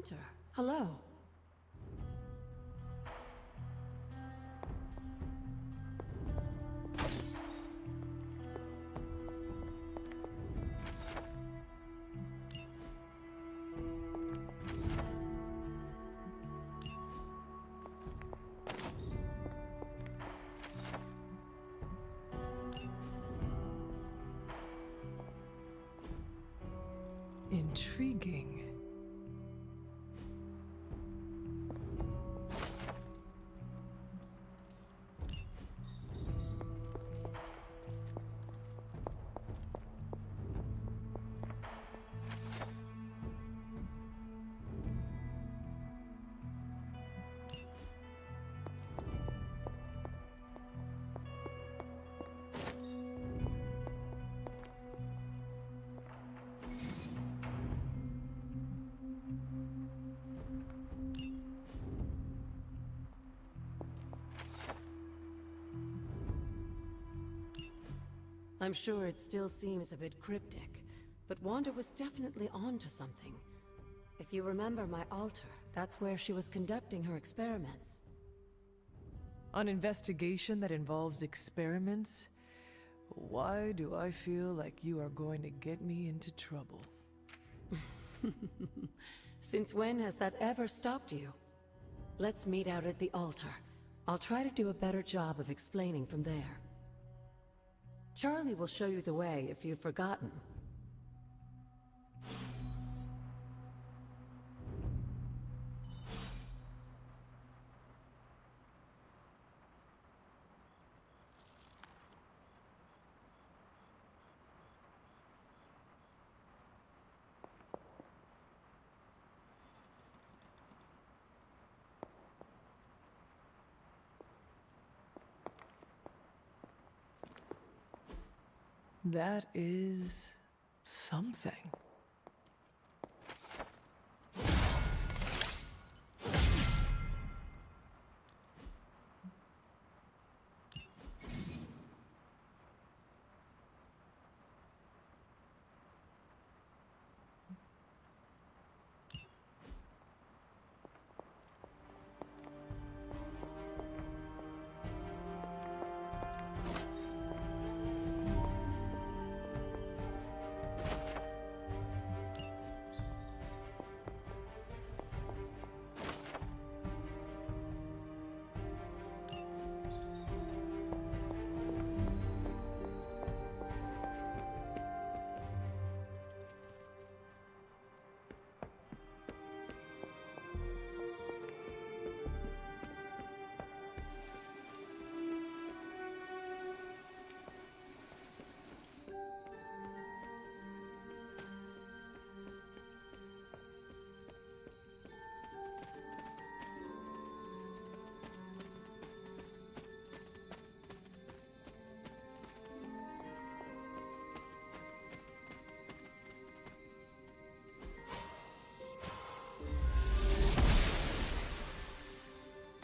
Hunter, hello. Intriguing. I'm sure it still seems a bit cryptic, but Wanda was definitely onto something. If you remember my altar, that's where she was conducting her experiments. An investigation that involves experiments? Why do I feel like you are going to get me into trouble? Since when has that ever stopped you? Let's meet out at the altar. I'll try to do a better job of explaining from there. Charlie will show you the way if you've forgotten. That is something.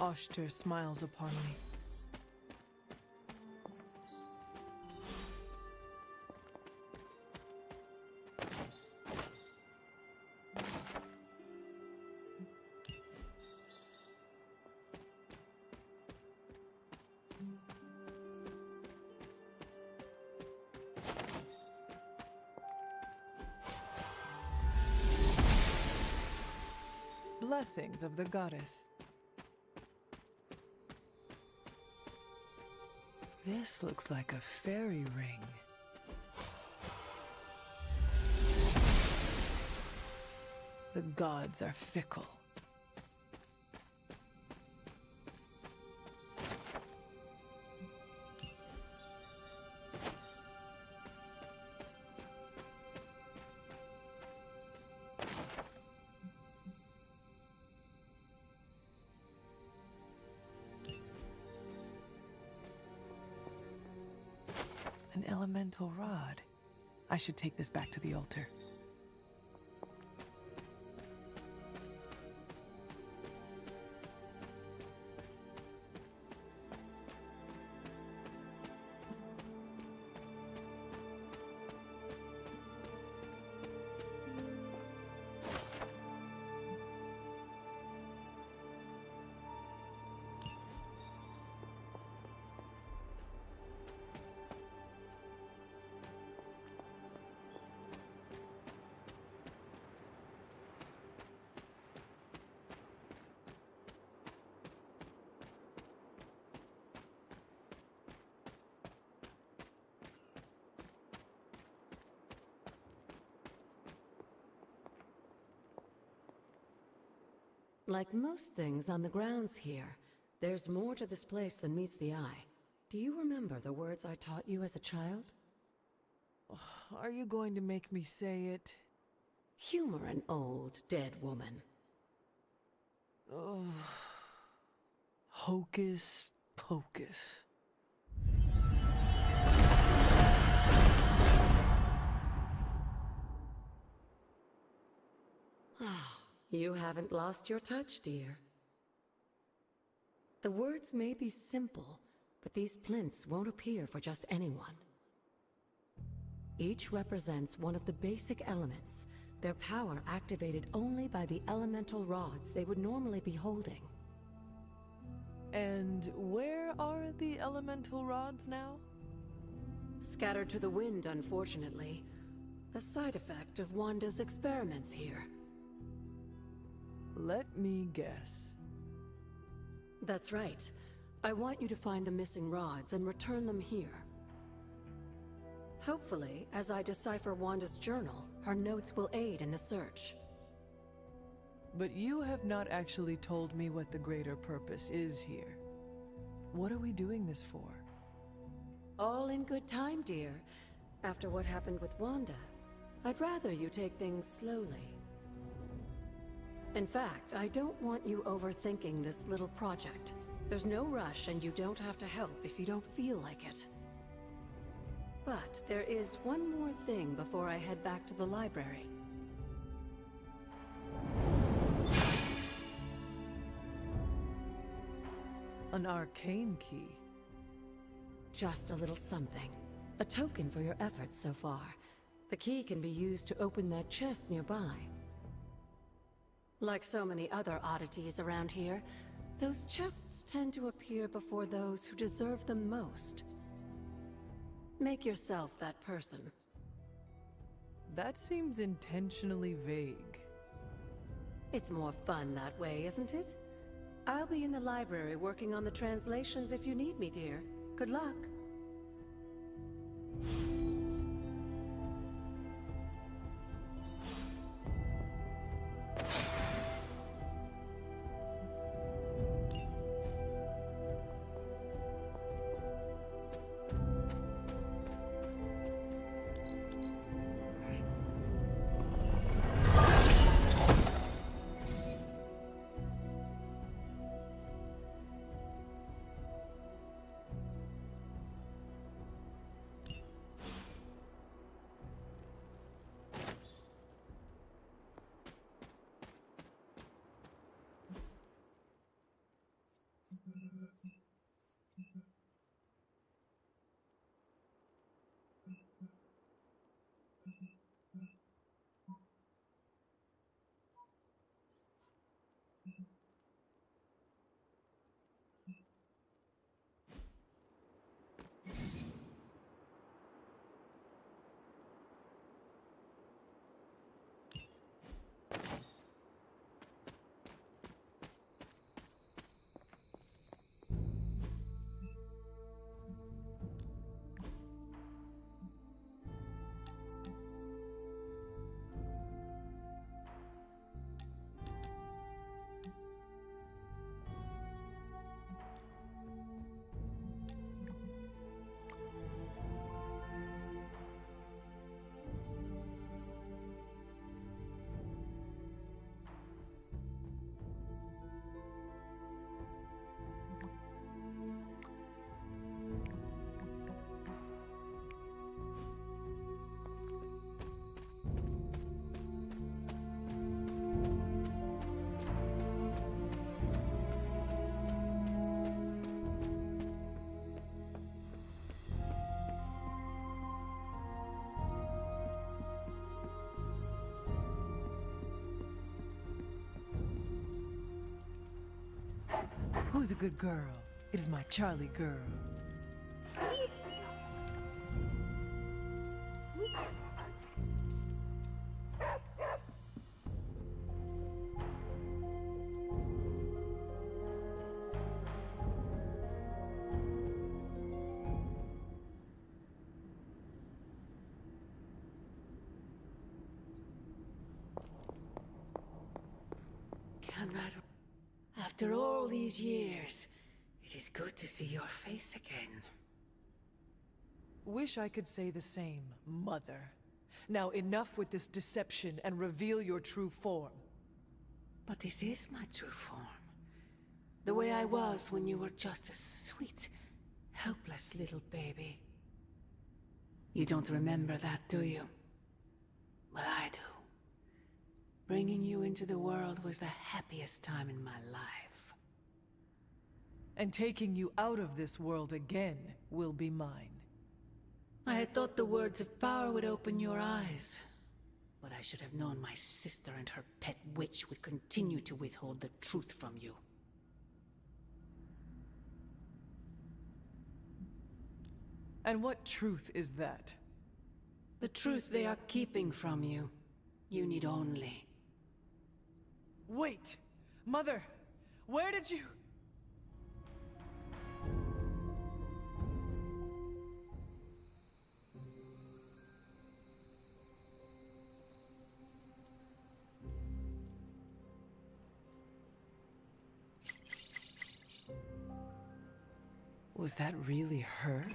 Oster smiles upon me. Blessings of the goddess. This looks like a fairy ring. The gods are fickle. An elemental rod. I should take this back to the altar. Like most things on the grounds here, there's more to this place than meets the eye. Do you remember the words I taught you as a child? Are you going to make me say it? Humor an old, dead woman. Ugh. Hocus pocus. You haven't lost your touch, dear. The words may be simple, but these plinths won't appear for just anyone. Each represents one of the basic elements, their power activated only by the elemental rods they would normally be holding. And where are the elemental rods now? Scattered to the wind, unfortunately. A side effect of Wanda's experiments here. Let me guess. That's right. I want you to find the missing rods and return them here. Hopefully, as I decipher Wanda's journal, her notes will aid in the search. But you have not actually told me what the greater purpose is here. What are we doing this for? All in good time, dear. After what happened with Wanda, I'd rather you take things slowly. In fact, I don't want you overthinking this little project. There's no rush, and you don't have to help if you don't feel like it. But there is one more thing before I head back to the library. An arcane key. Just a little something. A token for your efforts so far. The key can be used to open that chest nearby. Like so many other oddities around here, those chests tend to appear before those who deserve them most. Make yourself that person. That seems intentionally vague. It's more fun that way, isn't it? I'll be in the library working on the translations if you need me, dear. Good luck. Who's a good girl? It is my Charlie girl. Can that After all these years, it is good to see your face again. Wish I could say the same, Mother. Now enough with this deception and reveal your true form. But this is my true form. The way I was when you were just a sweet, helpless little baby. You don't remember that, do you? Well, I do. Bringing you into the world was the happiest time in my life. And taking you out of this world again will be mine. I had thought the words of power would open your eyes. But I should have known my sister and her pet witch would continue to withhold the truth from you. And what truth is that? The truth they are keeping from you. You need only. Wait! Mother! Where did you... Was that really her?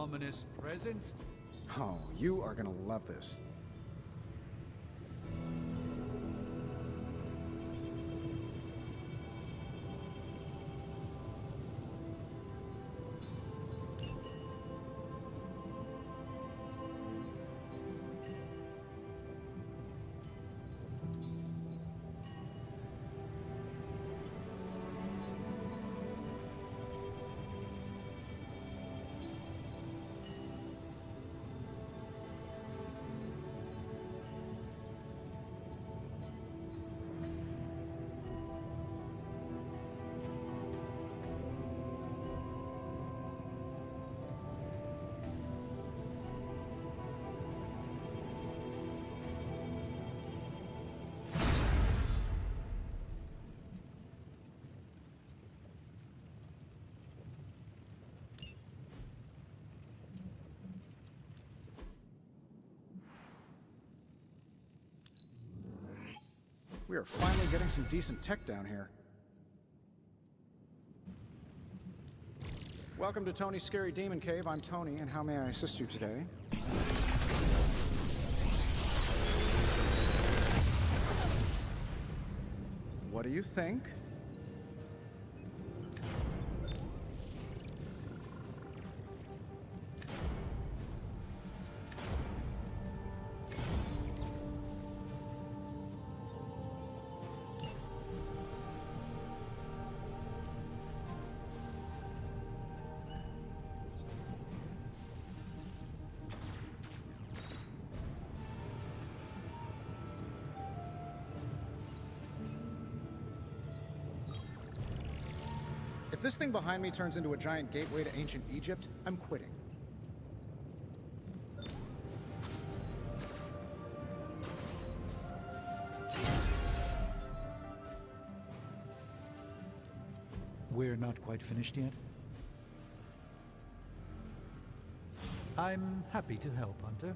ominous presence? Oh, you are gonna love this. We are finally getting some decent tech down here. Welcome to Tony's Scary Demon Cave. I'm Tony, and how may I assist you today? What do you think? If this thing behind me turns into a giant gateway to ancient Egypt, I'm quitting. We're not quite finished yet. I'm happy to help, Hunter.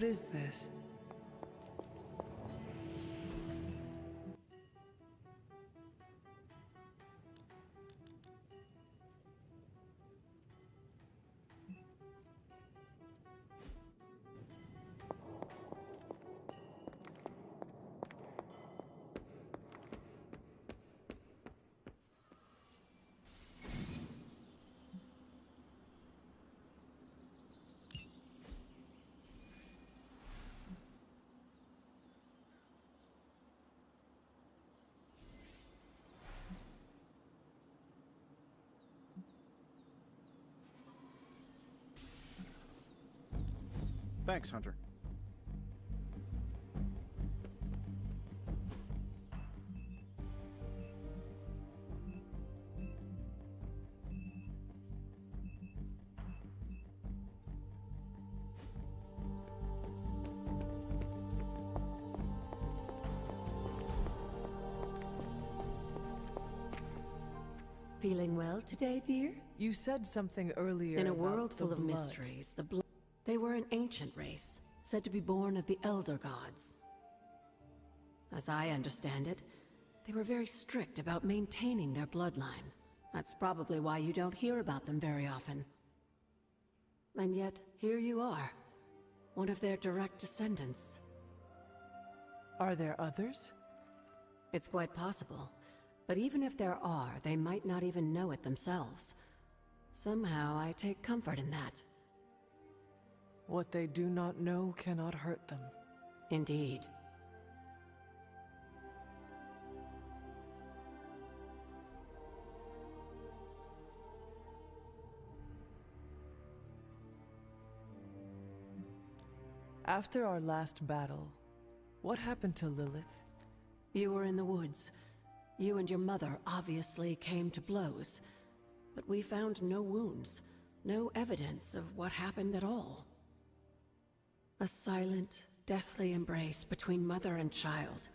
What is this? Thanks, Hunter. Feeling well today, dear? You said something earlier In a about world the full of blood. mysteries, the blood... They were an ancient race, said to be born of the Elder Gods. As I understand it, they were very strict about maintaining their bloodline. That's probably why you don't hear about them very often. And yet, here you are, one of their direct descendants. Are there others? It's quite possible. But even if there are, they might not even know it themselves. Somehow, I take comfort in that. What they do not know cannot hurt them. Indeed. After our last battle, what happened to Lilith? You were in the woods. You and your mother obviously came to blows. But we found no wounds, no evidence of what happened at all. A silent, deathly embrace between mother and child.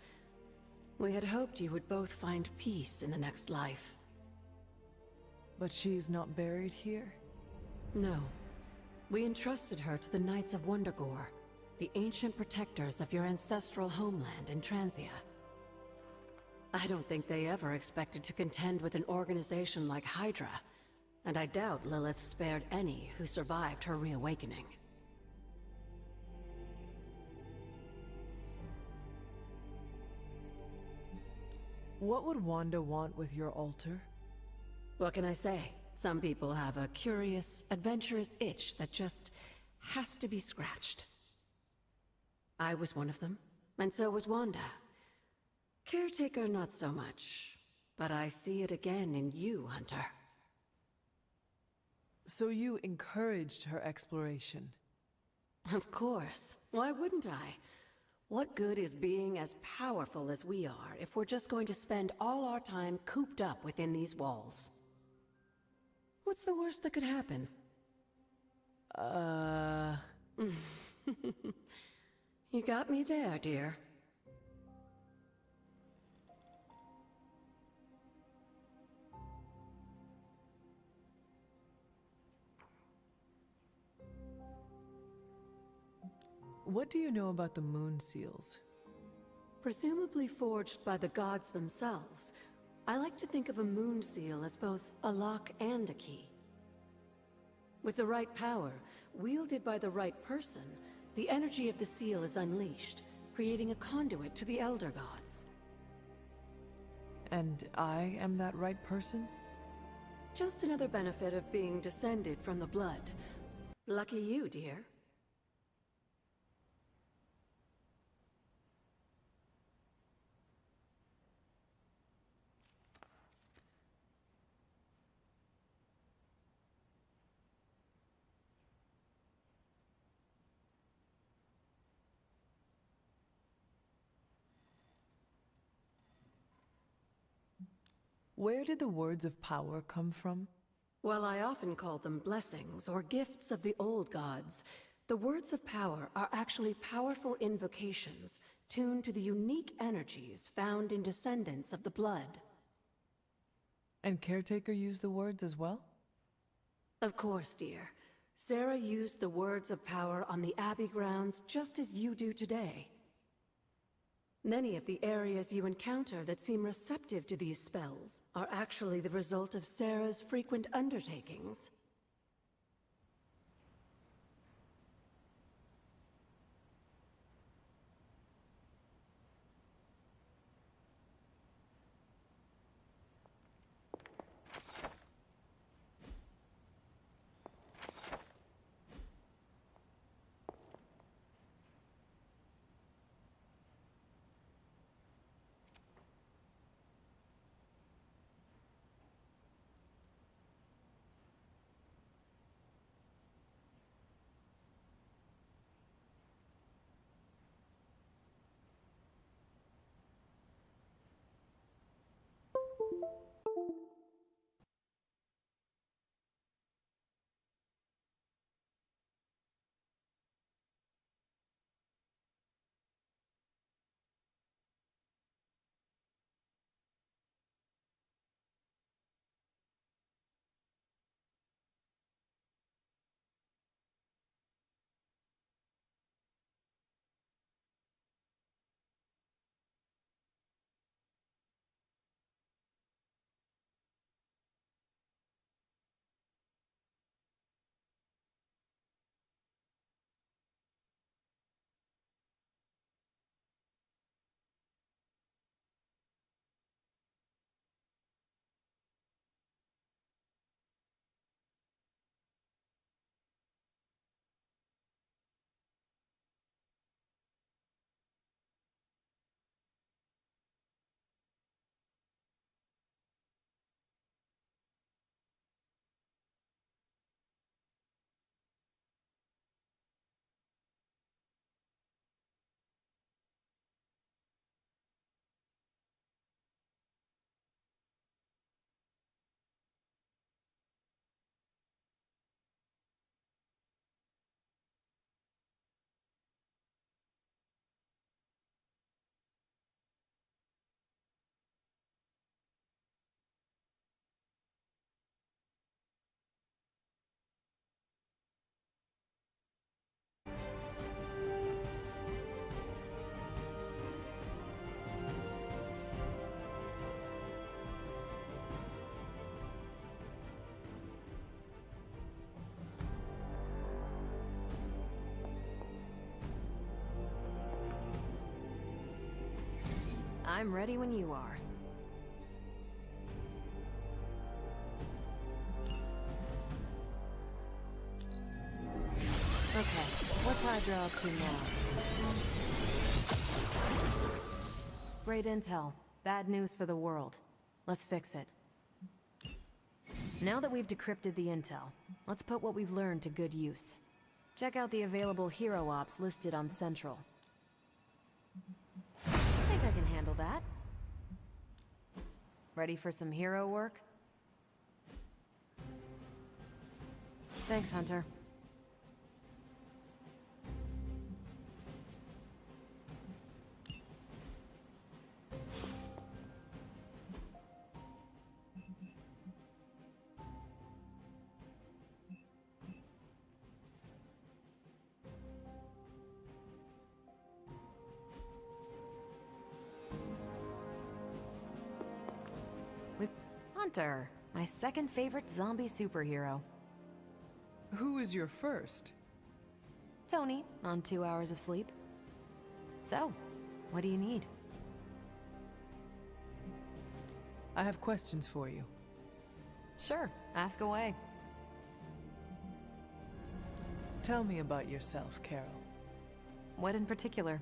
We had hoped you would both find peace in the next life. But she's not buried here? No. We entrusted her to the Knights of Wondergore, the ancient protectors of your ancestral homeland in Transia. I don't think they ever expected to contend with an organization like Hydra, and I doubt Lilith spared any who survived her reawakening. What would Wanda want with your altar? What can I say? Some people have a curious, adventurous itch that just has to be scratched. I was one of them, and so was Wanda. Caretaker, not so much, but I see it again in you, Hunter. So you encouraged her exploration? Of course. Why wouldn't I? What good is being as powerful as we are if we're just going to spend all our time cooped up within these walls? What's the worst that could happen? You got me there, dear. What do you know about the moon seals? Presumably forged by the gods themselves, I like to think of a moon seal as both a lock and a key. With the right power, wielded by the right person, the energy of the seal is unleashed, creating a conduit to the Elder Gods. And I am that right person? Just another benefit of being descended from the blood. Lucky you, dear. Where did the words of power come from? Well, I often call them blessings or gifts of the old gods. The words of power are actually powerful invocations tuned to the unique energies found in descendants of the blood. And Caretaker used the words as well? Of course, dear. Sarah used the words of power on the Abbey grounds just as you do today. Many of the areas you encounter that seem receptive to these spells are actually the result of Sarah's frequent undertakings. I'm ready when you are. Okay, what's Hydra up to now? Great intel. Bad news for the world. Let's fix it. Now that we've decrypted the intel, let's put what we've learned to good use. Check out the available hero ops listed on Central. I think I can handle that. Ready for some hero work? Thanks, Hunter. Hunter, my second favorite zombie superhero. Who is your first? Tony, on 2 hours of sleep. So, what do you need? I have questions for you. Sure, ask away. Tell me about yourself, Carol. What in particular?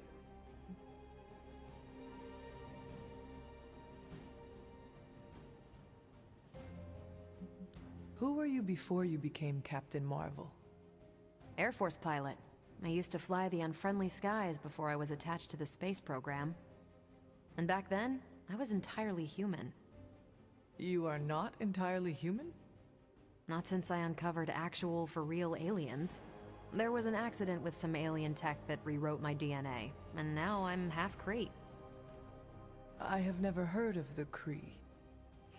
Who were you before you became Captain Marvel? Air Force pilot. I used to fly the unfriendly skies before I was attached to the space program. And back then, I was entirely human. You are not entirely human? Not since I uncovered actual, for real aliens. There was an accident with some alien tech that rewrote my DNA, and now I'm half Kree. I have never heard of the Kree.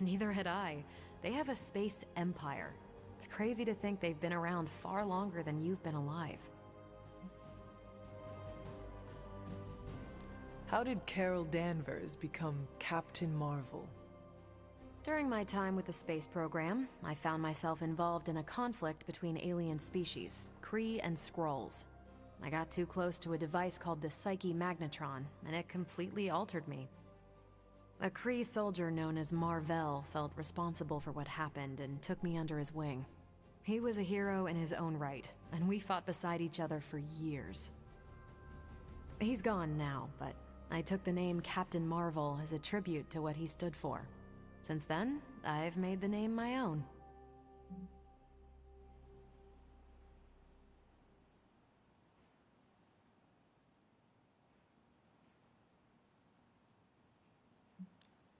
Neither had I. They have a space empire. It's crazy to think they've been around far longer than you've been alive. How did Carol Danvers become Captain Marvel? During my time with the space program, I found myself involved in a conflict between alien species, Kree and Skrulls. I got too close to a device called the Psyche Magnetron, and it completely altered me. A Kree soldier known as Marvel felt responsible for what happened and took me under his wing. He was a hero in his own right, and we fought beside each other for years. He's gone now, but I took the name Captain Marvel as a tribute to what he stood for. Since then, I've made the name my own.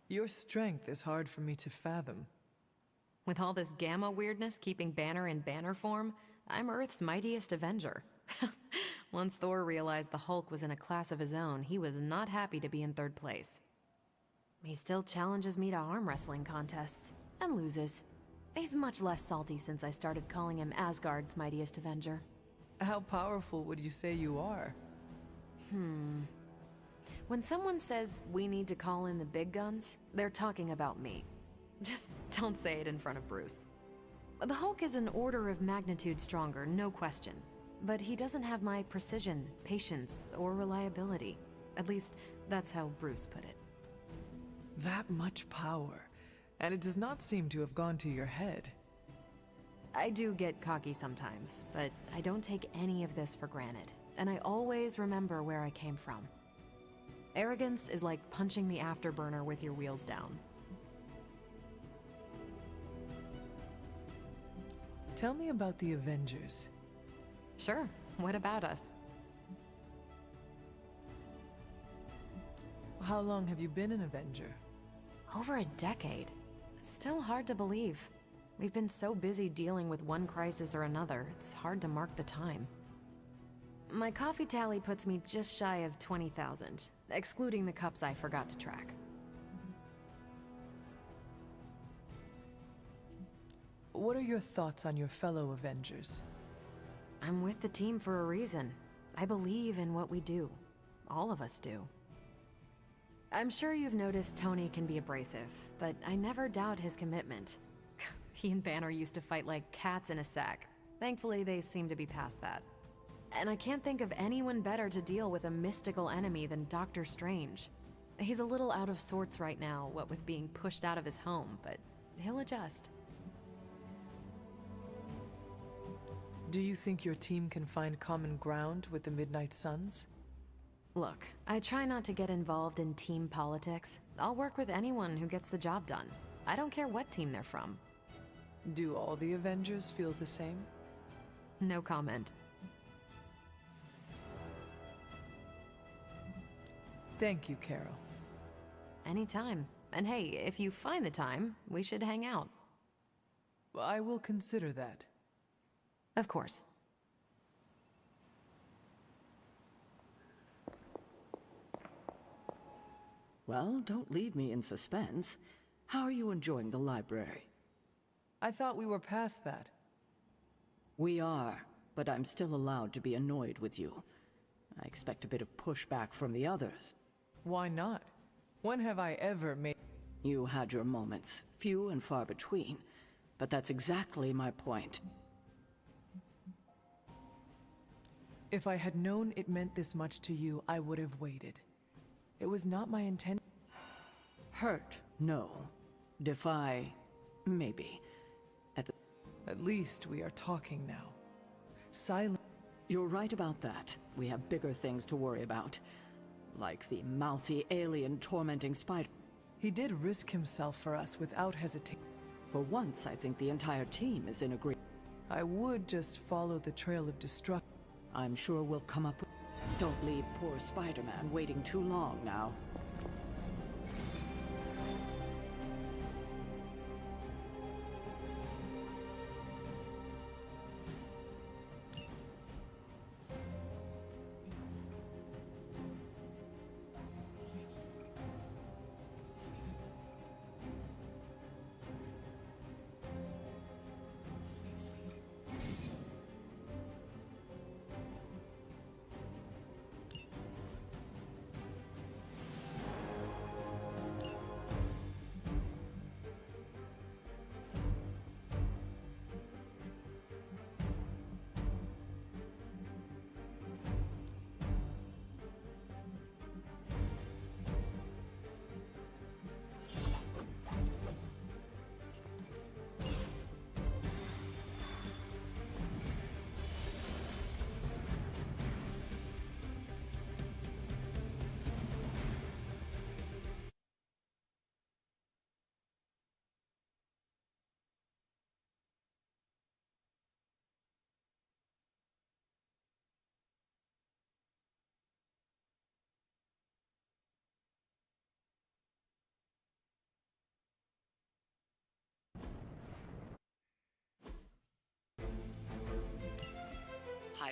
Your strength is hard for me to fathom. With all this gamma weirdness keeping Banner in banner form, I'm Earth's mightiest Avenger. Once Thor realized the Hulk was in a class of his own, he was not happy to be in third place. He still challenges me to arm wrestling contests, and loses. He's much less salty since I started calling him Asgard's mightiest Avenger. How powerful would you say you are? When someone says we need to call in the big guns, they're talking about me. Just don't say it in front of Bruce. The Hulk is an order of magnitude stronger, no question. But he doesn't have my precision, patience, or reliability. At least, that's how Bruce put it. That much power, and it does not seem to have gone to your head. I do get cocky sometimes, but I don't take any of this for granted, and I always remember where I came from. Arrogance is like punching the afterburner with your wheels down. Tell me about the Avengers. Sure, what about us? How long have you been an Avenger? Over a decade. It's still hard to believe. We've been so busy dealing with one crisis or another, it's hard to mark the time. My coffee tally puts me just shy of 20,000, excluding the cups I forgot to track. What are your thoughts on your fellow Avengers? I'm with the team for a reason. I believe in what we do. All of us do. I'm sure you've noticed Tony can be abrasive, but I never doubt his commitment. He and Banner used to fight like cats in a sack. Thankfully, they seem to be past that. And I can't think of anyone better to deal with a mystical enemy than Doctor Strange. He's a little out of sorts right now, what with being pushed out of his home, but he'll adjust. Do you think your team can find common ground with the Midnight Suns? Look, I try not to get involved in team politics. I'll work with anyone who gets the job done. I don't care what team they're from. Do all the Avengers feel the same? No comment. Thank you, Carol. Anytime. And hey, if you find the time, we should hang out. I will consider that. Of course. Well, don't leave me in suspense. How are you enjoying the library? I thought we were past that. We are, but I'm still allowed to be annoyed with you. I expect a bit of pushback from the others. Why not? When have I ever made... You had your moments, few and far between, but that's exactly my point. If I had known it meant this much to you, I would have waited. It was not my intent. Hurt, no. Defy, maybe. At least we are talking now. Silent. You're right about that. We have bigger things to worry about. Like the mouthy alien tormenting spider. He did risk himself for us without hesitation. For once, I think the entire team is in agreement. I would just follow the trail of destruction. I'm sure we'll come up with... Don't leave poor Spider-Man waiting too long now.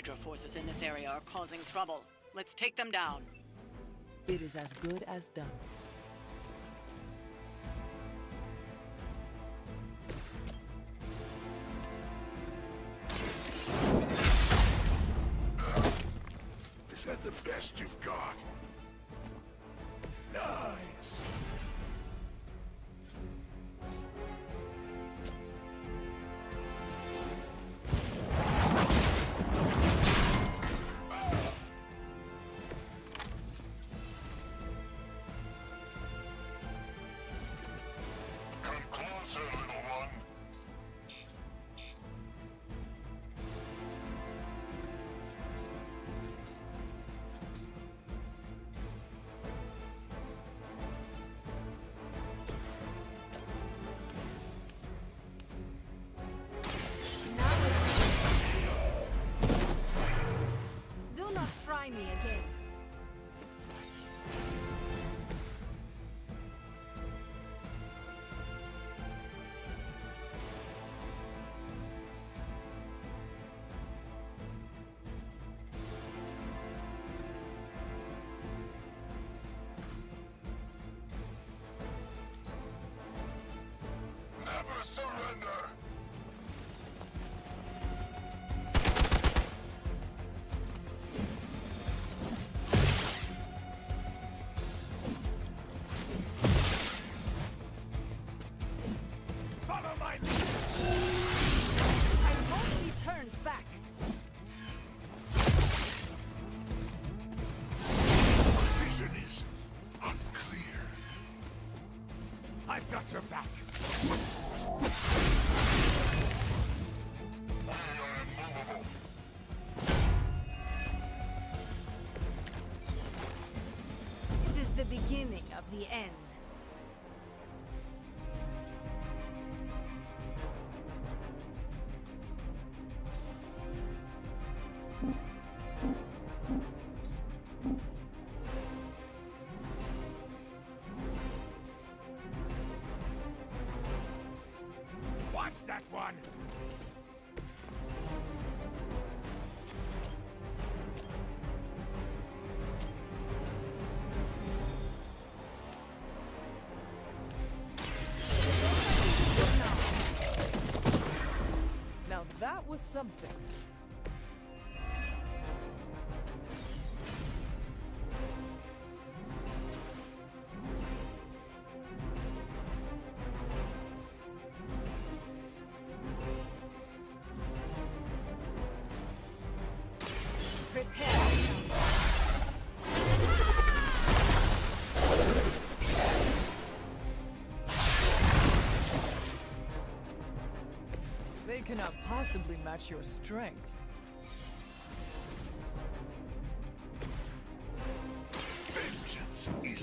Hydra forces in this area are causing trouble. Let's take them down. It is as good as done. Is that the best you've got? Nice! Come closer, little one. Do not try me again. Never surrender! Follow my lead! I hope he turns back. Vision is unclear. I've got your back. We are immovable. It is the beginning of the end. Watch that one! Now that was something. They cannot possibly match your strength. Vengeance is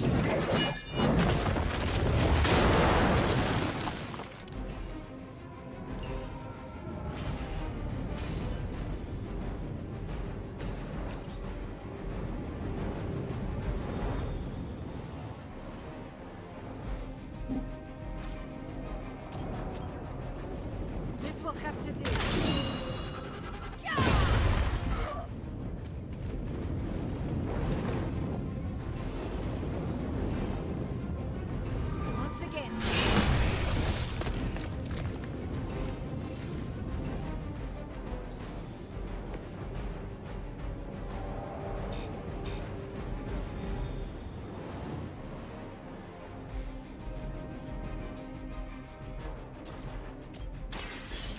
This will have to do. Once again.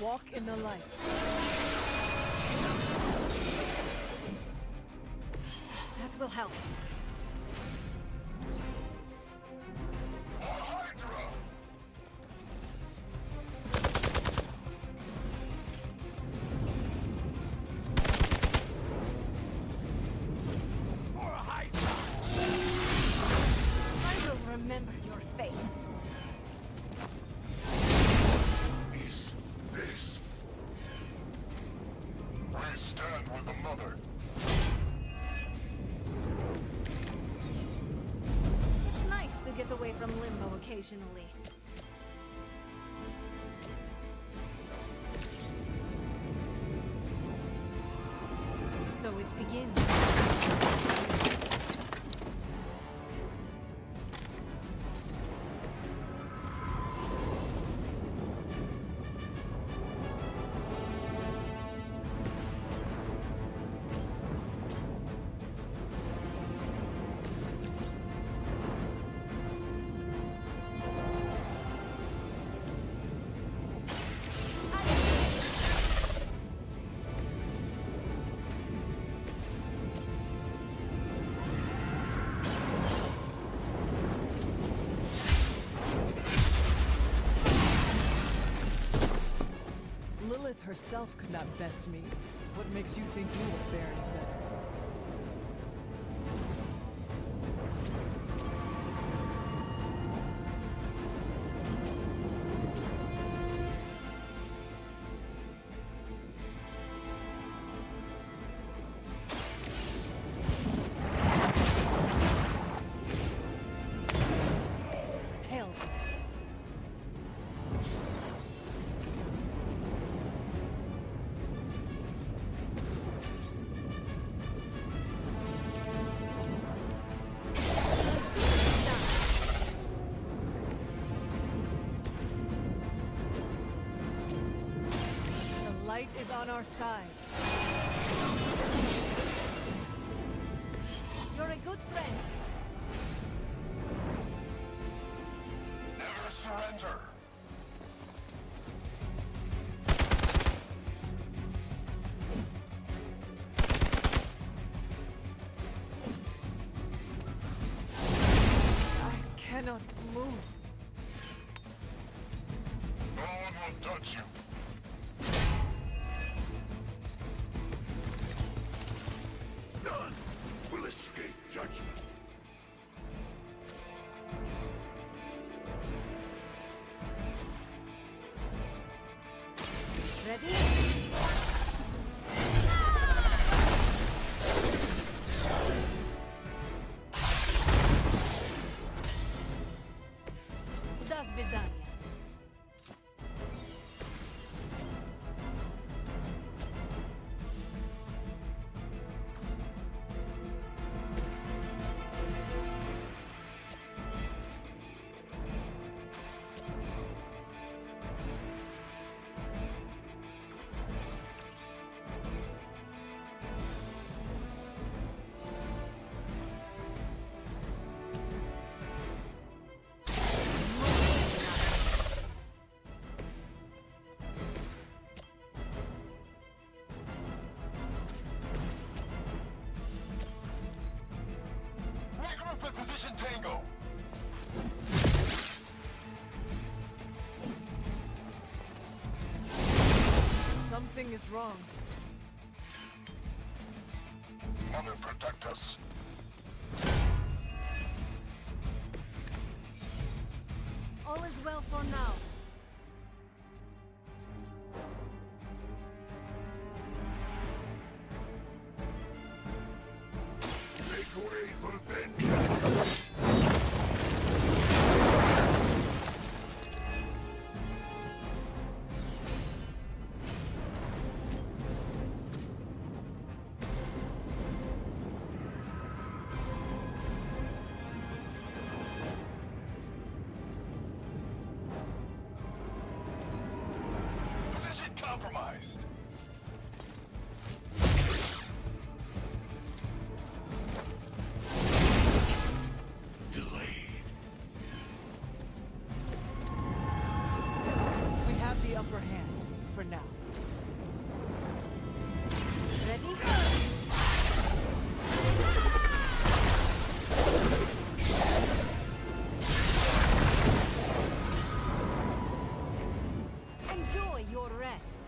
Walk in the light. That will help. Hydra! For Hydra! I will remember your face. Is this? We stand with the mother. It's nice to get away from limbo occasionally. it begins. Lilith herself could not best me. What makes you think you will fare any better? Hell. The light is on our side. You're a good friend. Never surrender. I cannot move. No one will touch you. None will escape judgment. Ready? До свидания. Regroup at position Tango. Something is wrong. Mother, protect us. All is well for now. Make way for vengeance. Position compromised. Delayed. We have the upper hand for now. Ready? Enjoy your rest.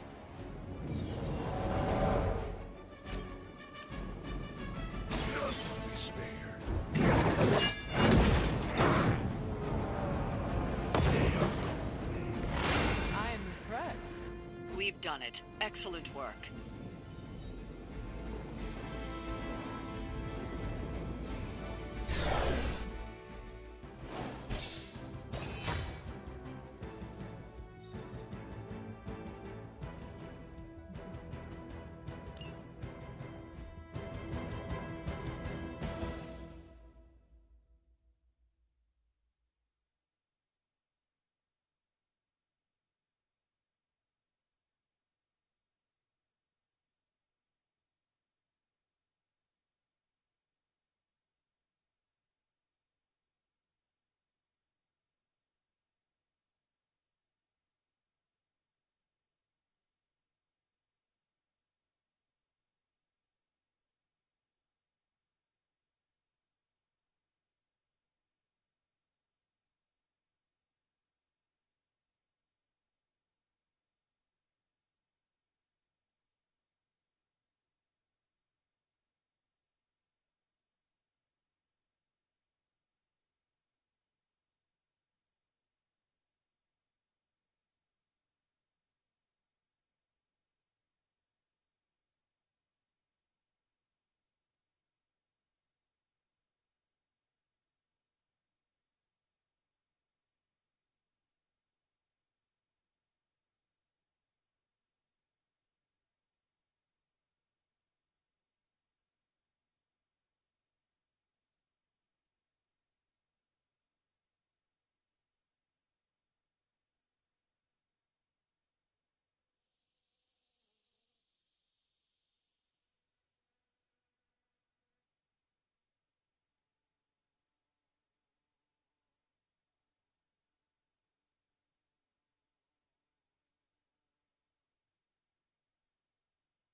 None will be spared. I am impressed. We've done it. Excellent work.